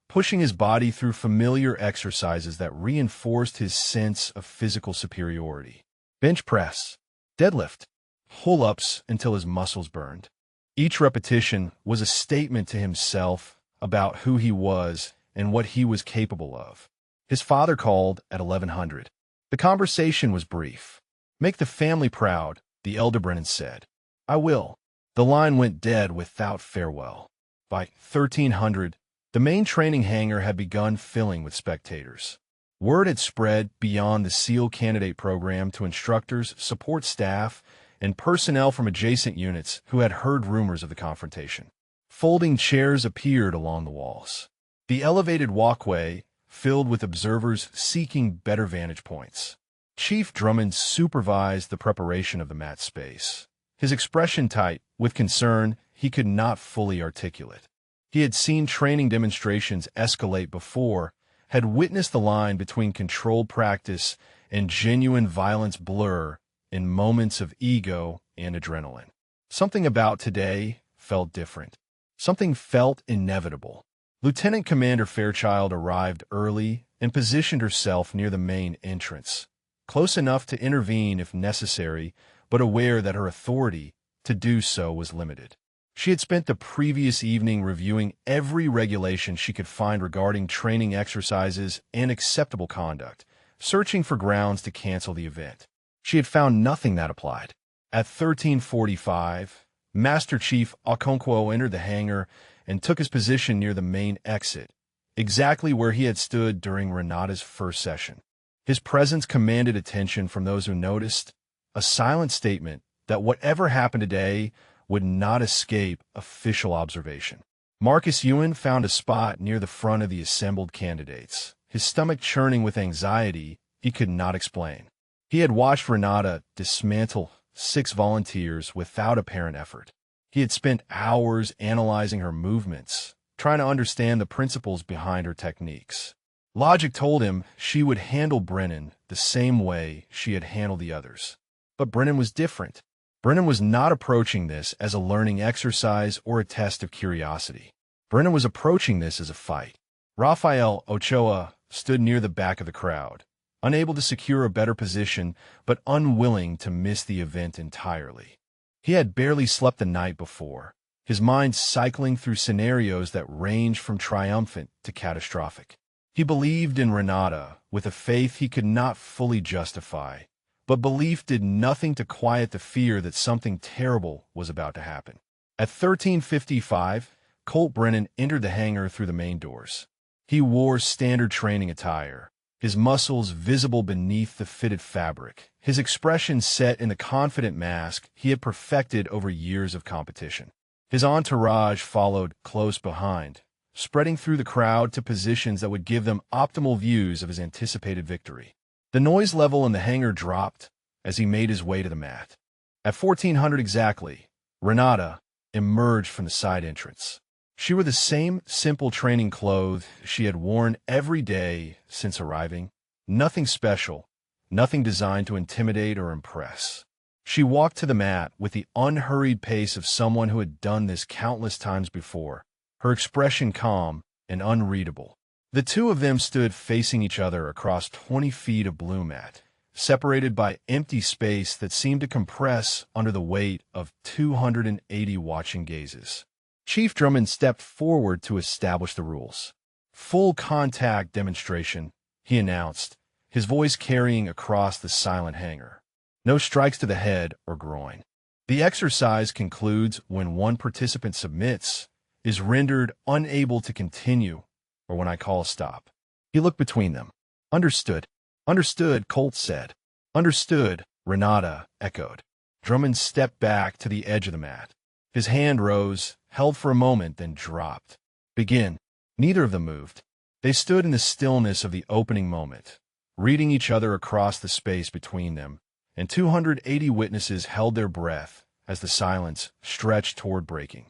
pushing his body through familiar exercises that reinforced his sense of physical superiority. Bench press, deadlift, pull-ups until his muscles burned. Each repetition was a statement to himself about who he was and what he was capable of. His father called at 1100. The conversation was brief. "Make the family proud," the elder Brennan said. "I will." The line went dead without farewell. By 1300, the main training hangar had begun filling with spectators. Word had spread beyond the SEAL candidate program to instructors, support staff, and personnel from adjacent units who had heard rumors of the confrontation. Folding chairs appeared along the walls. The elevated walkway filled with observers seeking better vantage points. Chief Drummond supervised the preparation of the mat space, his expression tight with concern he could not fully articulate. He had seen training demonstrations escalate before, had witnessed the line between controlled practice and genuine violence blur in moments of ego and adrenaline. Something about today felt different. Something felt inevitable. Lieutenant Commander Fairchild arrived early and positioned herself near the main entrance, close enough to intervene if necessary, but aware that her authority to do so was limited. She had spent the previous evening reviewing every regulation she could find regarding training exercises and acceptable conduct, searching for grounds to cancel the event. She had found nothing that applied. At 1345, Master Chief Okonkwo entered the hangar and took his position near the main exit, exactly where he had stood during Renata's first session. His presence commanded attention from those who noticed, a silent statement that whatever happened today would not escape official observation. Marcus Ewan found a spot near the front of the assembled candidates, his stomach churning with anxiety he could not explain. He had watched Renata dismantle 6 volunteers without apparent effort. He had spent hours analyzing her movements, trying to understand the principles behind her techniques. Logic told him she would handle Brennan the same way she had handled the others. But Brennan was different. Brennan was not approaching this as a learning exercise or a test of curiosity. Brennan was approaching this as a fight. Rafael Ochoa stood near the back of the crowd, unable to secure a better position but unwilling to miss the event entirely. He had barely slept the night before, his mind cycling through scenarios that ranged from triumphant to catastrophic. He believed in Renata with a faith he could not fully justify, but belief did nothing to quiet the fear that something terrible was about to happen. At 1355, Colt Brennan entered the hangar through the main doors. He wore standard training attire, his muscles visible beneath the fitted fabric, his expression set in the confident mask he had perfected over years of competition. His entourage followed close behind, spreading through the crowd to positions that would give them optimal views of his anticipated victory. The noise level in the hangar dropped as he made his way to the mat. At 1400 exactly, Renata emerged from the side entrance. She wore the same simple training clothes she had worn every day since arriving. Nothing special, nothing designed to intimidate or impress. She walked to the mat with the unhurried pace of someone who had done this countless times before, her expression calm and unreadable. The two of them stood facing each other across 20 feet of blue mat, separated by empty space that seemed to compress under the weight of 280 watching gazes. Chief Drummond stepped forward to establish the rules. Full contact demonstration, he announced, his voice carrying across the silent hangar. No strikes to the head or groin. The exercise concludes when one participant submits, is rendered unable to continue, or when I call a stop. He looked between them. Understood. Understood, Colt said. Understood, Renata echoed. Drummond stepped back to the edge of the mat. His hand rose, held for a moment, then dropped. Begin. Neither of them moved. They stood in the stillness of the opening moment, reading each other across the space between them, and 280 witnesses held their breath as the silence stretched toward breaking.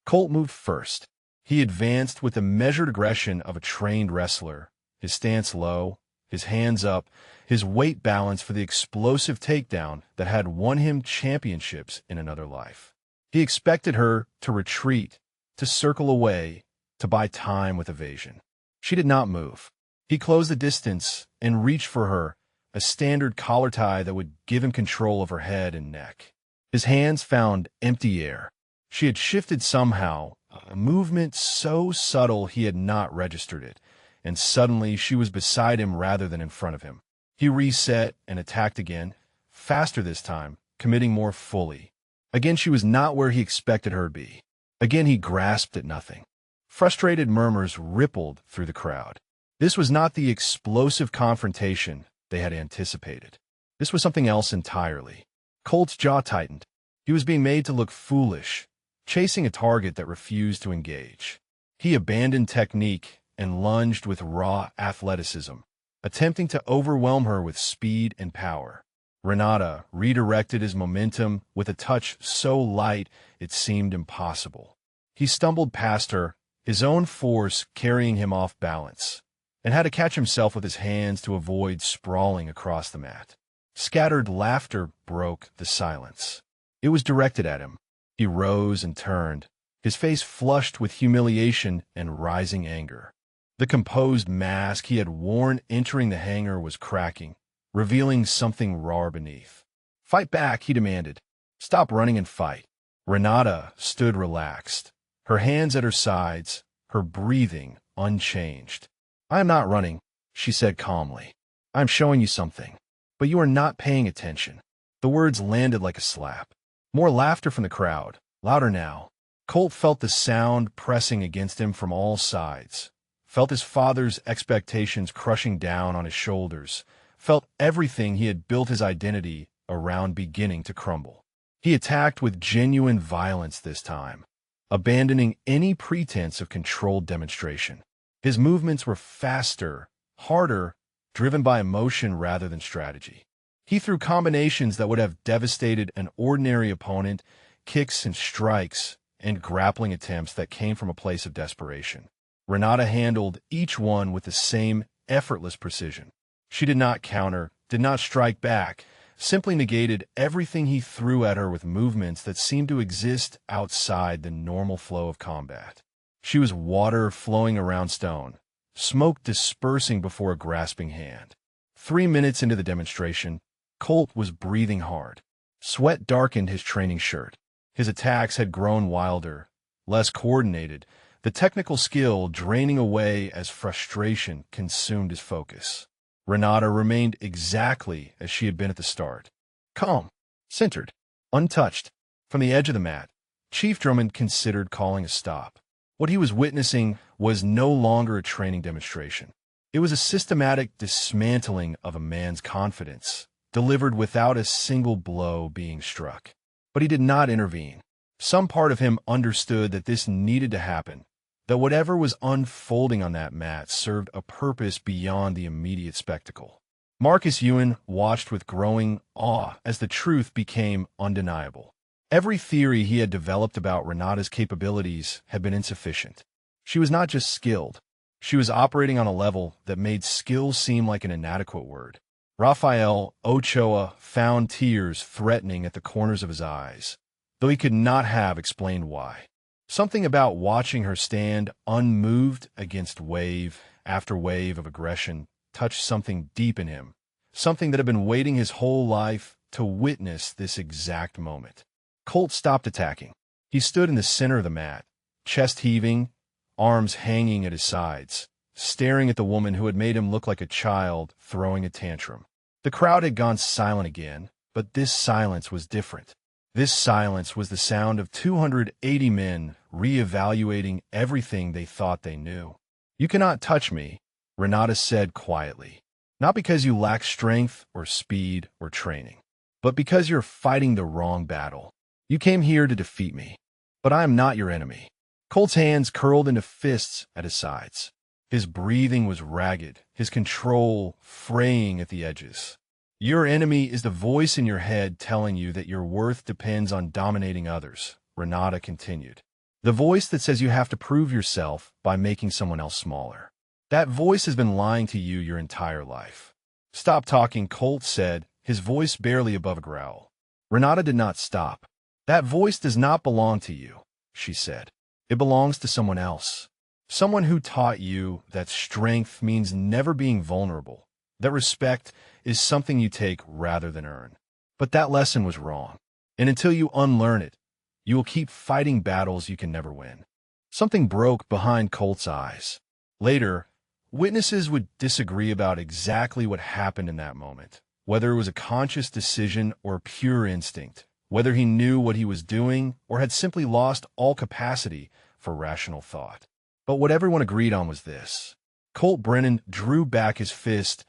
Colt moved first. He advanced with the measured aggression of a trained wrestler, his stance low, his hands up, his weight balanced for the explosive takedown that had won him championships in another life. He expected her to retreat, to circle away, to buy time with evasion. She did not move. He closed the distance and reached for her, a standard collar tie that would give him control of her head and neck. His hands found empty air. She had shifted somehow, a movement so subtle he had not registered it, and suddenly she was beside him rather than in front of him. He reset and attacked again, faster this time, committing more fully. Again she was not where he expected her to be. Again he grasped at nothing. Frustrated murmurs rippled through the crowd. This was not the explosive confrontation they had anticipated. This was something else entirely. Colt's jaw tightened. He was being made to look foolish, chasing a target that refused to engage. He abandoned technique and lunged with raw athleticism, attempting to overwhelm her with speed and power. Renata redirected his momentum with a touch so light it seemed impossible. He stumbled past her, his own force carrying him off balance, and had to catch himself with his hands to avoid sprawling across the mat. Scattered laughter broke the silence. It was directed at him. He rose and turned, his face flushed with humiliation and rising anger. The composed mask he had worn entering the hangar was cracking, revealing something raw beneath. "Fight back," he demanded. "Stop running and fight." Renata stood relaxed, her hands at her sides, her breathing unchanged. "I am not running," she said calmly. "I am showing you something, but you are not paying attention." The words landed like a slap. More laughter from the crowd, louder now. Colt felt the sound pressing against him from all sides, felt his father's expectations crushing down on his shoulders, felt everything he had built his identity around beginning to crumble. He attacked with genuine violence this time, abandoning any pretense of controlled demonstration. His movements were faster, harder, driven by emotion rather than strategy. He threw combinations that would have devastated an ordinary opponent, kicks and strikes, and grappling attempts that came from a place of desperation. Renata handled each one with the same effortless precision. She did not counter, did not strike back, simply negated everything he threw at her with movements that seemed to exist outside the normal flow of combat. She was water flowing around stone, smoke dispersing before a grasping hand. 3 minutes into the demonstration, Colt was breathing hard. Sweat darkened his training shirt. His attacks had grown wilder, less coordinated, the technical skill draining away as frustration consumed his focus. Renata remained exactly as she had been at the start. Calm, centered, untouched. From the edge of the mat, Chief Drummond considered calling a stop. What he was witnessing was no longer a training demonstration. It was a systematic dismantling of a man's confidence, delivered without a single blow being struck. But he did not intervene. Some part of him understood that this needed to happen, that whatever was unfolding on that mat served a purpose beyond the immediate spectacle. Marcus Ewan watched with growing awe as the truth became undeniable. Every theory he had developed about Renata's capabilities had been insufficient. She was not just skilled. She was operating on a level that made skill seem like an inadequate word. Rafael Ochoa found tears threatening at the corners of his eyes, though he could not have explained why. Something about watching her stand unmoved against wave after wave of aggression touched something deep in him, something that had been waiting his whole life to witness this exact moment. Colt stopped attacking. He stood in the center of the mat, chest heaving, arms hanging at his sides, staring at the woman who had made him look like a child throwing a tantrum. The crowd had gone silent again, but this silence was different. This silence was the sound of 280 men reevaluating everything they thought they knew. "You cannot touch me," Renata said quietly. "Not because you lack strength or speed or training, but because you're fighting the wrong battle. You came here to defeat me, but I am not your enemy." Colt's hands curled into fists at his sides. His breathing was ragged, his control fraying at the edges. "Your enemy is the voice in your head telling you that your worth depends on dominating others," Renata continued. "The voice that says you have to prove yourself by making someone else smaller. That voice has been lying to you your entire life." "Stop talking," Colt said, his voice barely above a growl. Renata did not stop. "That voice does not belong to you," she said. "It belongs to someone else. Someone who taught you that strength means never being vulnerable, that respect is something you take rather than earn. But that lesson was wrong, and until you unlearn it, you will keep fighting battles you can never win." Something broke behind Colt's eyes. Later, witnesses would disagree about exactly what happened in that moment, whether it was a conscious decision or pure instinct, whether he knew what he was doing or had simply lost all capacity for rational thought. But what everyone agreed on was this: Colt Brennan drew back his fist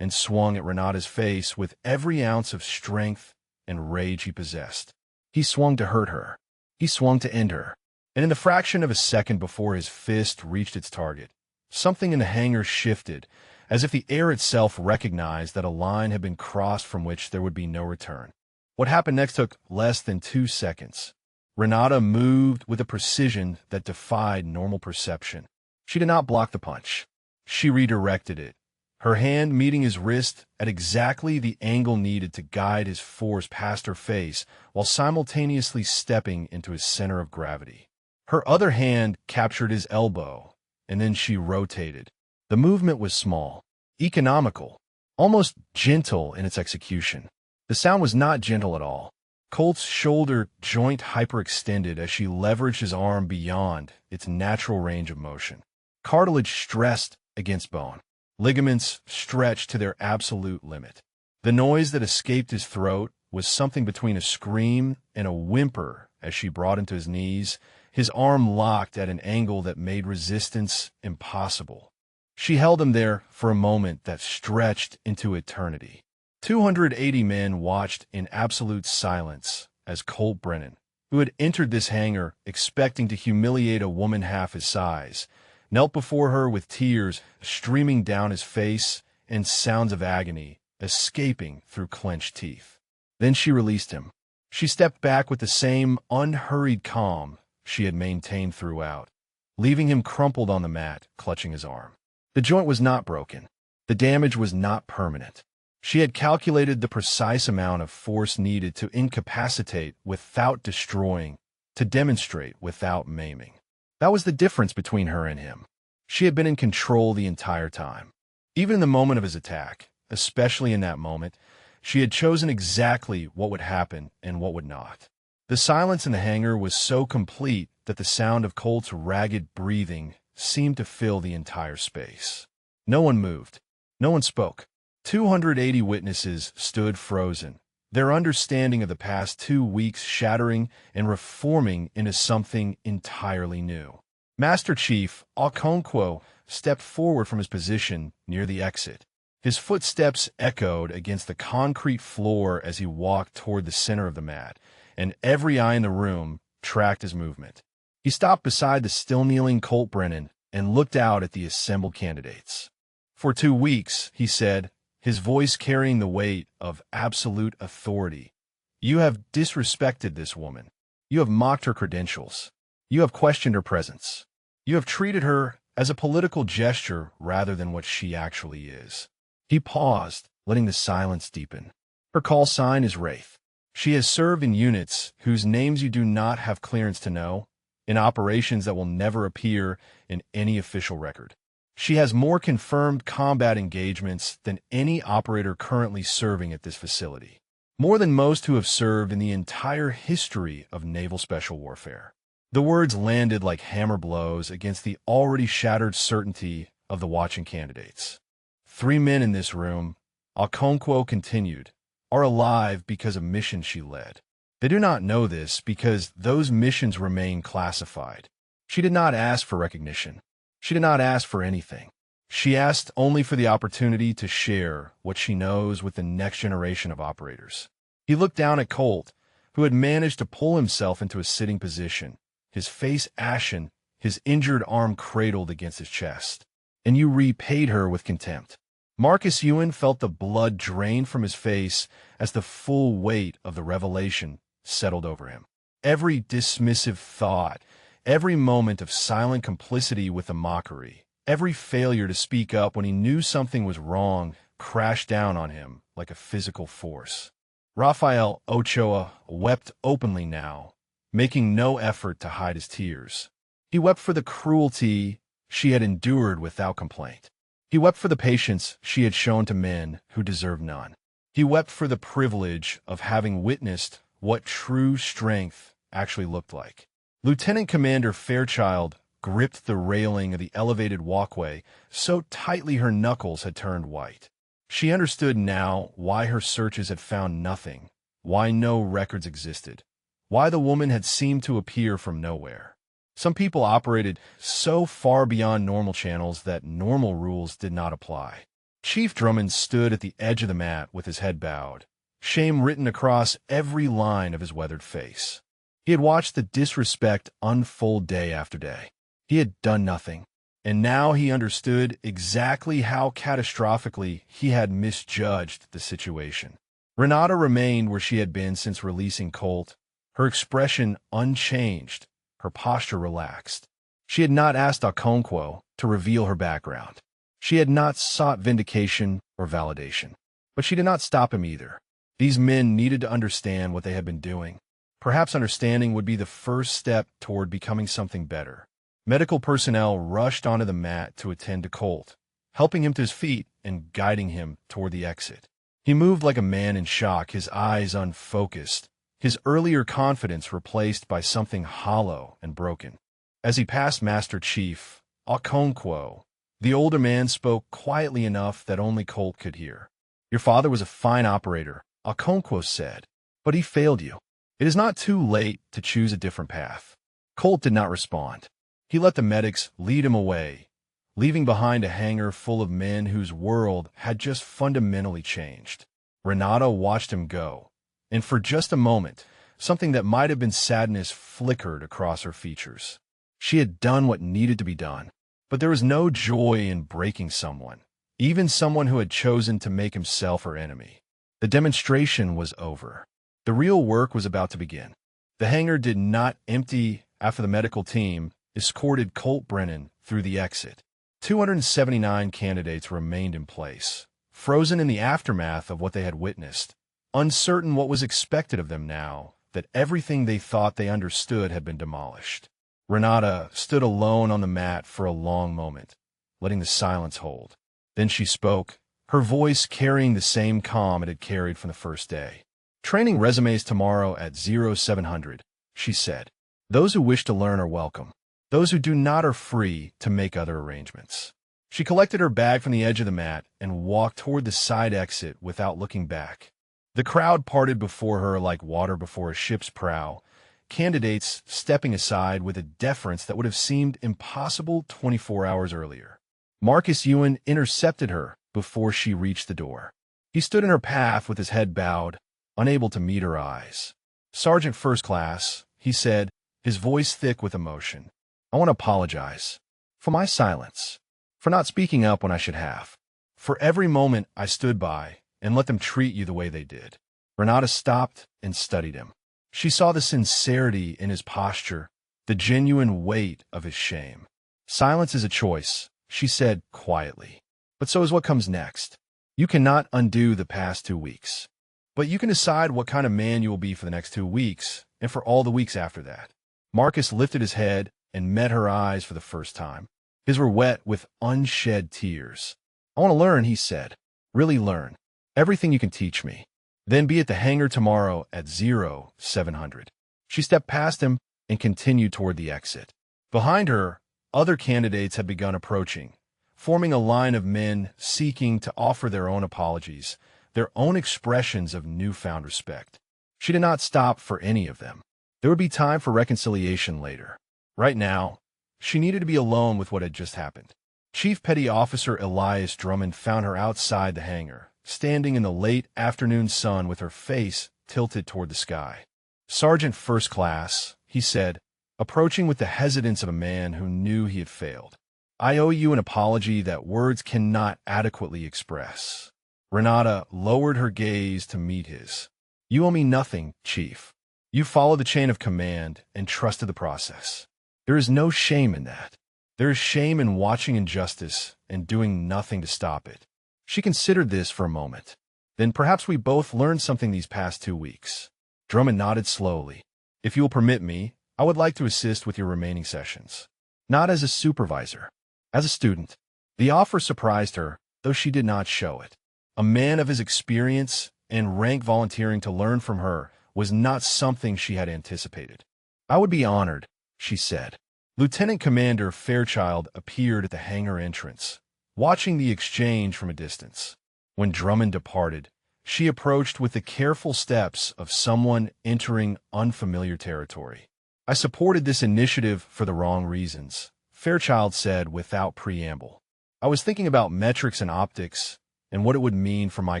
and swung at Renata's face with every ounce of strength and rage he possessed. He swung to hurt her. He swung to end her. And in the fraction of a second before his fist reached its target, something in the hangar shifted, as if the air itself recognized that a line had been crossed from which there would be no return. What happened next took less than 2 seconds. Renata moved with a precision that defied normal perception. She did not block the punch. She redirected it, her hand meeting his wrist at exactly the angle needed to guide his force past her face while simultaneously stepping into his center of gravity. Her other hand captured his elbow, and then she rotated. The movement was small, economical, almost gentle in its execution. The sound was not gentle at all. Colt's shoulder joint hyperextended as she leveraged his arm beyond its natural range of motion. Cartilage stressed against bone. Ligaments stretched to their absolute limit. The noise that escaped his throat was something between a scream and a whimper as she brought him to his knees, his arm locked at an angle that made resistance impossible. She held him there for a moment that stretched into eternity. 280 men watched in absolute silence as Colt Brennan, who had entered this hangar expecting to humiliate a woman half his size, knelt before her with tears streaming down his face and sounds of agony escaping through clenched teeth. Then she released him. She stepped back with the same unhurried calm she had maintained throughout, leaving him crumpled on the mat, clutching his arm. The joint was not broken. The damage was not permanent. She had calculated the precise amount of force needed to incapacitate without destroying, to demonstrate without maiming. That was the difference between her and him. She had been in control the entire time. Even in the moment of his attack, especially in that moment, she had chosen exactly what would happen and what would not. The silence in the hangar was so complete that the sound of Colt's ragged breathing seemed to fill the entire space. No one moved. No one spoke. 280 witnesses stood frozen, their understanding of the past 2 weeks shattering and reforming into something entirely new. Master Chief Okonkwo stepped forward from his position near the exit. His footsteps echoed against the concrete floor as he walked toward the center of the mat, and every eye in the room tracked his movement. He stopped beside the still-kneeling Colt Brennan and looked out at the assembled candidates. "For 2 weeks," he said, his voice carrying the weight of absolute authority, "you have disrespected this woman. You have mocked her credentials. You have questioned her presence. You have treated her as a political gesture rather than what she actually is." He paused, letting the silence deepen. "Her call sign is Wraith. She has served in units whose names you do not have clearance to know, in operations that will never appear in any official record. She has more confirmed combat engagements than any operator currently serving at this facility, more than most who have served in the entire history of naval special warfare. The words landed like hammer blows against the already shattered certainty of the watching candidates. 3 men in this room, Okonkwo continued, are alive because of missions she led. They do not know this because those missions remain classified. She did not ask for recognition. She did not ask for anything. She asked only for the opportunity to share what she knows with the next generation of operators. He looked down at Colt, who had managed to pull himself into a sitting position, his face ashen, his injured arm cradled against his chest. And you repaid her with contempt. Marcus Ewan felt the blood drain from his face as the full weight of the revelation settled over him. Every dismissive thought, every moment of silent complicity with the mockery, every failure to speak up when he knew something was wrong crashed down on him like a physical force. Rafael Ochoa wept openly now, making no effort to hide his tears. He wept for the cruelty she had endured without complaint. He wept for the patience she had shown to men who deserved none. He wept for the privilege of having witnessed what true strength actually looked like. Lieutenant Commander Fairchild gripped the railing of the elevated walkway so tightly her knuckles had turned white. She understood now why her searches had found nothing, why no records existed, why the woman had seemed to appear from nowhere. Some people operated so far beyond normal channels that normal rules did not apply. Chief Drummond stood at the edge of the mat with his head bowed, shame written across every line of his weathered face. He had watched the disrespect unfold day after day. He had done nothing, and now he understood exactly how catastrophically he had misjudged the situation. Renata remained where she had been since releasing Colt, her expression unchanged, her posture relaxed. She had not asked Okonkwo to reveal her background. She had not sought vindication or validation. But she did not stop him either. These men needed to understand what they had been doing. Perhaps understanding would be the first step toward becoming something better. Medical personnel rushed onto the mat to attend to Colt, helping him to his feet and guiding him toward the exit. He moved like a man in shock, his eyes unfocused, his earlier confidence replaced by something hollow and broken. As he passed Master Chief Okonkwo, the older man spoke quietly enough that only Colt could hear. "Your father was a fine operator," Okonkwo said, "but he failed you. It is not too late to choose a different path." Colt did not respond. He let the medics lead him away, leaving behind a hangar full of men whose world had just fundamentally changed. Renata watched him go, and for just a moment, something that might have been sadness flickered across her features. She had done what needed to be done, but there was no joy in breaking someone, even someone who had chosen to make himself her enemy. The demonstration was over. The real work was about to begin. The hangar did not empty after the medical team escorted Colt Brennan through the exit. 279 candidates remained in place, frozen in the aftermath of what they had witnessed, uncertain what was expected of them now that everything they thought they understood had been demolished. Renata stood alone on the mat for a long moment, letting the silence hold. Then she spoke, her voice carrying the same calm it had carried from the first day. "Training resumes tomorrow at 0700, she said. "Those who wish to learn are welcome. Those who do not are free to make other arrangements." She collected her bag from the edge of the mat and walked toward the side exit without looking back. The crowd parted before her like water before a ship's prow, candidates stepping aside with a deference that would have seemed impossible 24 hours earlier. Marcus Ewan intercepted her before she reached the door. He stood in her path with his head bowed, unable to meet her eyes. "Sergeant First Class," he said, his voice thick with emotion, "I want to apologize for my silence, for not speaking up when I should have, for every moment I stood by and let them treat you the way they did." Renata stopped and studied him. She saw the sincerity in his posture, the genuine weight of his shame. "Silence is a choice," she said quietly, "but so is what comes next. You cannot undo the past 2 weeks, but you can decide what kind of man you will be for the next 2 weeks and for all the weeks after that. Marcus lifted his head and met her eyes for the first time. His were wet with unshed tears. "I want to learn," he said. "Really learn. Everything you can teach me. Then be at the hangar tomorrow at 0700. She stepped past him and continued toward the exit. Behind her, other candidates had begun approaching, forming a line of men seeking to offer their own apologies, their own expressions of newfound respect. She did not stop for any of them. There would be time for reconciliation later. Right now, she needed to be alone with what had just happened. Chief Petty Officer Elias Drummond found her outside the hangar, standing in the late afternoon sun with her face tilted toward the sky. "Sergeant First Class," he said, approaching with the hesitance of a man who knew he had failed. "I owe you an apology that words cannot adequately express." Renata lowered her gaze to meet his. "You owe me nothing, Chief. You followed the chain of command and trusted the process. There is no shame in that. There is shame in watching injustice and doing nothing to stop it." She considered this for a moment. "Then perhaps we both learned something these past 2 weeks." Drummond nodded slowly. "If you will permit me, I would like to assist with your remaining sessions. Not as a supervisor, as a student." The offer surprised her, though she did not show it. A man of his experience and rank volunteering to learn from her was not something she had anticipated. "I would be honored," she said. Lieutenant Commander Fairchild appeared at the hangar entrance, watching the exchange from a distance. When Drummond departed, she approached with the careful steps of someone entering unfamiliar territory. "I supported this initiative for the wrong reasons," Fairchild said without preamble. "I was thinking about metrics and optics and what it would mean for my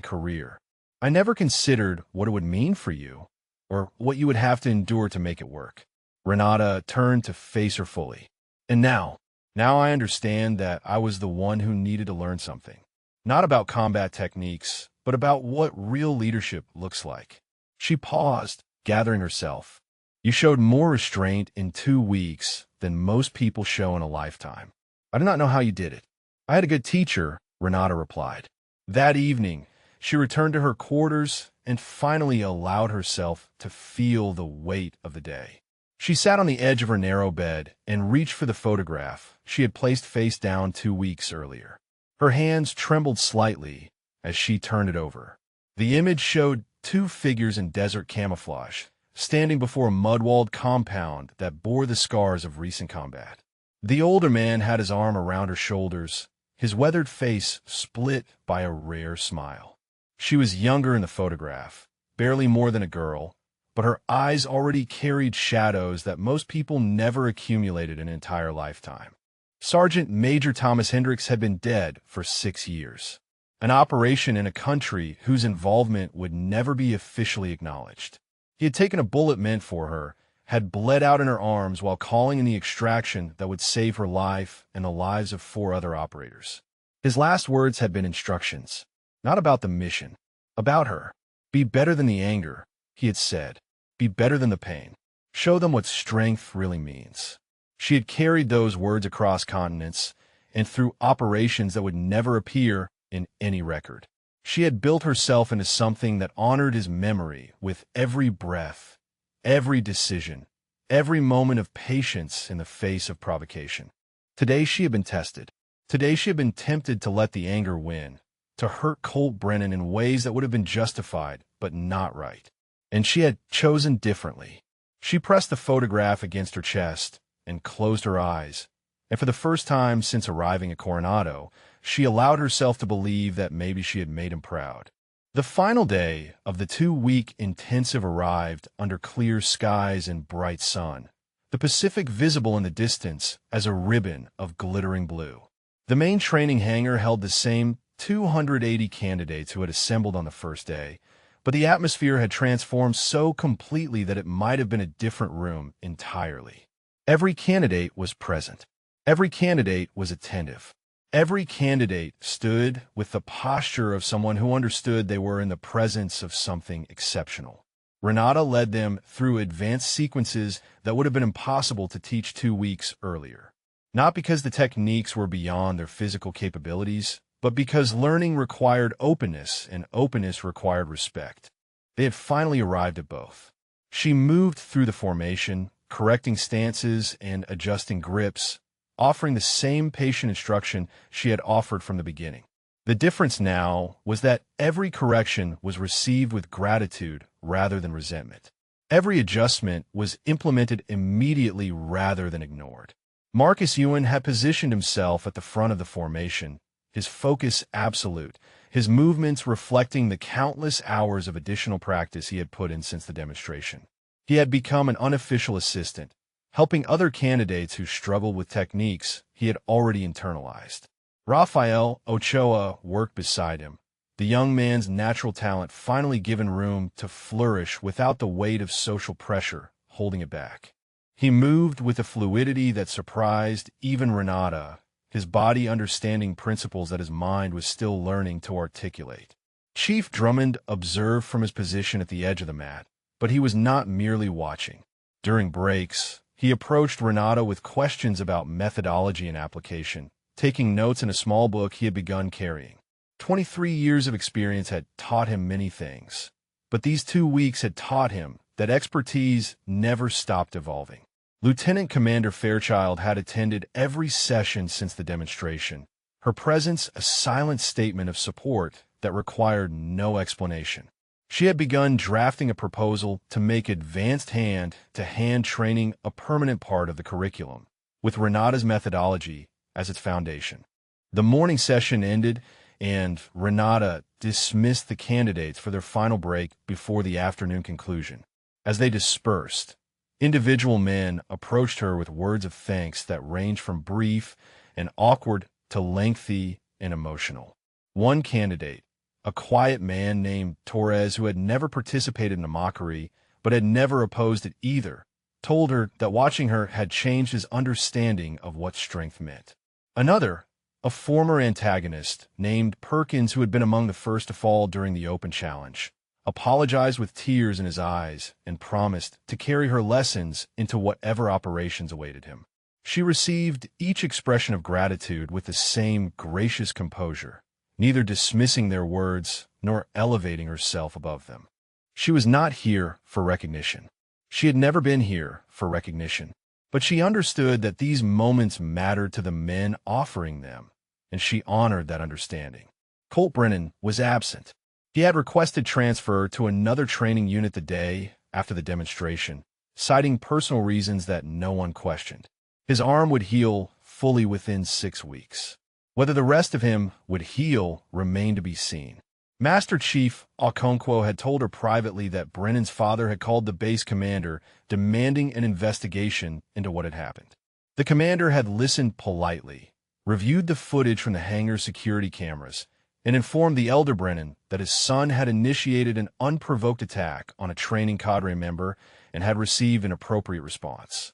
career. I never considered what it would mean for you, or what you would have to endure to make it work." Renata turned to face her fully. "And now I understand that I was the one who needed to learn something. Not about combat techniques, but about what real leadership looks like." She paused, gathering herself. "You showed more restraint in 2 weeks than most people show in a lifetime. I do not know how you did it." "I had a good teacher," Renata replied. That evening, she returned to her quarters and finally allowed herself to feel the weight of the day. She sat on the edge of her narrow bed and reached for the photograph she had placed face down 2 weeks earlier. Her hands trembled slightly as she turned it over. The image showed 2 figures in desert camouflage, standing before a mud-walled compound that bore the scars of recent combat. The older man had his arm around her shoulders, his weathered face split by a rare smile. She was younger in the photograph, barely more than a girl, but her eyes already carried shadows that most people never accumulated in an entire lifetime. Sergeant Major Thomas Hendricks had been dead for 6 years, an operation in a country whose involvement would never be officially acknowledged. He had taken a bullet meant for her, had bled out in her arms while calling in the extraction that would save her life and the lives of 4 other operators. His last words had been instructions, not about the mission, about her. "Be better than the anger," he had said. "Be better than the pain. Show them what strength really means." She had carried those words across continents and through operations that would never appear in any record. She had built herself into something that honored his memory with every breath, every decision, every moment of patience in the face of provocation. Today she had been tested. Today she had been tempted to let the anger win, to hurt Colt Brennan in ways that would have been justified but not right. And she had chosen differently. She pressed the photograph against her chest and closed her eyes, and for the first time since arriving at Coronado, she allowed herself to believe that maybe she had made him proud. The final day of the 2-week intensive arrived under clear skies and bright sun, the Pacific visible in the distance as a ribbon of glittering blue. The main training hangar held the same 280 candidates who had assembled on the first day, but the atmosphere had transformed so completely that it might have been a different room entirely. Every candidate was present. Every candidate was attentive. Every candidate stood with the posture of someone who understood they were in the presence of something exceptional. Renata led them through advanced sequences that would have been impossible to teach 2 weeks earlier. Not because the techniques were beyond their physical capabilities, but because learning required openness and openness required respect. They had finally arrived at both. She moved through the formation, correcting stances and adjusting grips, offering the same patient instruction she had offered from the beginning. The difference now was that every correction was received with gratitude rather than resentment. Every adjustment was implemented immediately rather than ignored. Marcus Ewan had positioned himself at the front of the formation, his focus absolute, his movements reflecting the countless hours of additional practice he had put in since the demonstration. He had become an unofficial assistant, helping other candidates who struggled with techniques he had already internalized. Rafael Ochoa worked beside him, the young man's natural talent finally given room to flourish without the weight of social pressure holding it back. He moved with a fluidity that surprised even Renata, his body understanding principles that his mind was still learning to articulate. Chief Drummond observed from his position at the edge of the mat, but he was not merely watching. During breaks, he approached Renata with questions about methodology and application, taking notes in a small book he had begun carrying. 23 years of experience had taught him many things, but these 2 weeks had taught him that expertise never stopped evolving. Lieutenant Commander Fairchild had attended every session since the demonstration, her presence a silent statement of support that required no explanation. She had begun drafting a proposal to make advanced hand-to-hand training a permanent part of the curriculum, with Renata's methodology as its foundation. The morning session ended, and Renata dismissed the candidates for their final break before the afternoon conclusion. As they dispersed, individual men approached her with words of thanks that ranged from brief and awkward to lengthy and emotional. One candidate, a quiet man named Torres who had never participated in a mockery but had never opposed it either, told her that watching her had changed his understanding of what strength meant. Another, a former antagonist named Perkins who had been among the first to fall during the open challenge, apologized with tears in his eyes and promised to carry her lessons into whatever operations awaited him. She received each expression of gratitude with the same gracious composure, neither dismissing their words nor elevating herself above them. She was not here for recognition. She had never been here for recognition. But she understood that these moments mattered to the men offering them, and she honored that understanding. Colt Brennan was absent. He had requested transfer to another training unit the day after the demonstration, citing personal reasons that no one questioned. His arm would heal fully within 6 weeks. Whether the rest of him would heal remained to be seen. Master Chief Okonkwo had told her privately that Brennan's father had called the base commander, demanding an investigation into what had happened. The commander had listened politely, reviewed the footage from the hangar security cameras, and informed the elder Brennan that his son had initiated an unprovoked attack on a training cadre member and had received an appropriate response.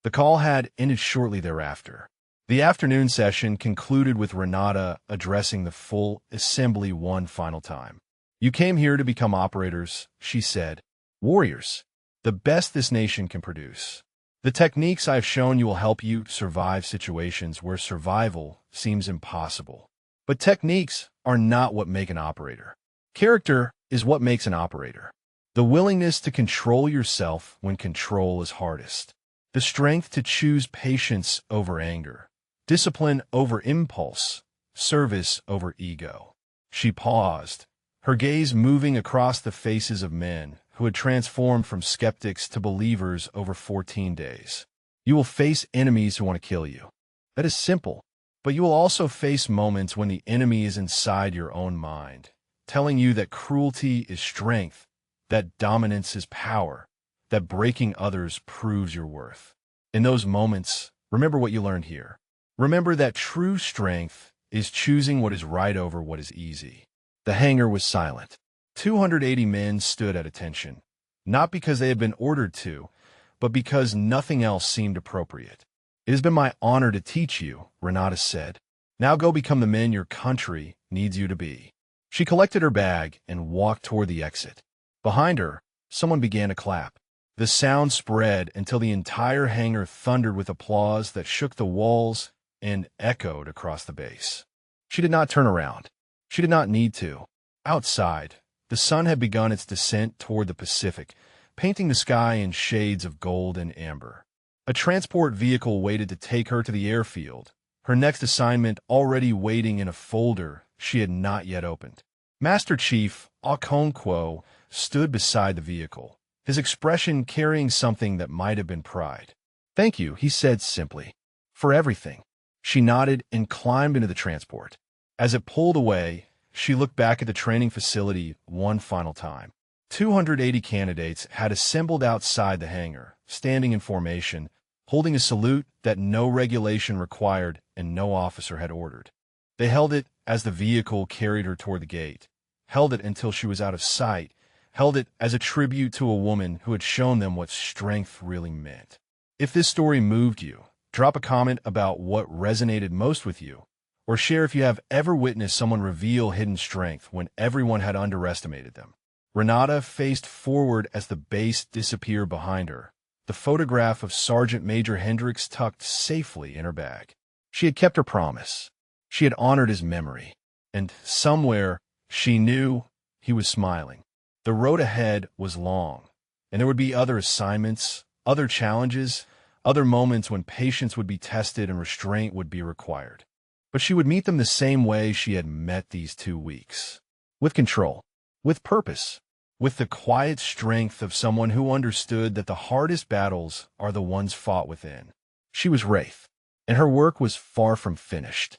The call had ended shortly thereafter. The afternoon session concluded with Renata addressing the full assembly one final time. "You came here to become operators," she said. "Warriors, the best this nation can produce. The techniques I have shown you will help you survive situations where survival seems impossible. But techniques are not what make an operator. Character is what makes an operator. The willingness to control yourself when control is hardest. The strength to choose patience over anger. Discipline over impulse, service over ego." She paused, her gaze moving across the faces of men who had transformed from skeptics to believers over 14 days. "You will face enemies who want to kill you. That is simple, but you will also face moments when the enemy is inside your own mind, telling you that cruelty is strength, that dominance is power, that breaking others proves your worth. In those moments, remember what you learned here. Remember that true strength is choosing what is right over what is easy." The hangar was silent. 280 men stood at attention, not because they had been ordered to, but because nothing else seemed appropriate. "It has been my honor to teach you," Renata said. "Now go become the men your country needs you to be." She collected her bag and walked toward the exit. Behind her, someone began to clap. The sound spread until the entire hangar thundered with applause that shook the walls and echoed across the base. She did not turn around. She did not need to. Outside, the sun had begun its descent toward the Pacific, painting the sky in shades of gold and amber. A transport vehicle waited to take her to the airfield, her next assignment already waiting in a folder she had not yet opened. Master Chief Okonkwo stood beside the vehicle, his expression carrying something that might have been pride. "Thank you," he said simply. "For everything." She nodded and climbed into the transport. As it pulled away, she looked back at the training facility one final time. 280 candidates had assembled outside the hangar, standing in formation, holding a salute that no regulation required and no officer had ordered. They held it as the vehicle carried her toward the gate, held it until she was out of sight, held it as a tribute to a woman who had shown them what strength really meant. If this story moved you, drop a comment about what resonated most with you, or share if you have ever witnessed someone reveal hidden strength when everyone had underestimated them. Renata faced forward as the base disappeared behind her, the photograph of Sergeant Major Hendricks tucked safely in her bag. She had kept her promise. She had honored his memory. And somewhere, she knew, he was smiling. The road ahead was long, and there would be other assignments, other challenges, other moments when patience would be tested and restraint would be required. But she would meet them the same way she had met these 2 weeks. With control, with purpose, with the quiet strength of someone who understood that the hardest battles are the ones fought within. She was Wraith, and her work was far from finished.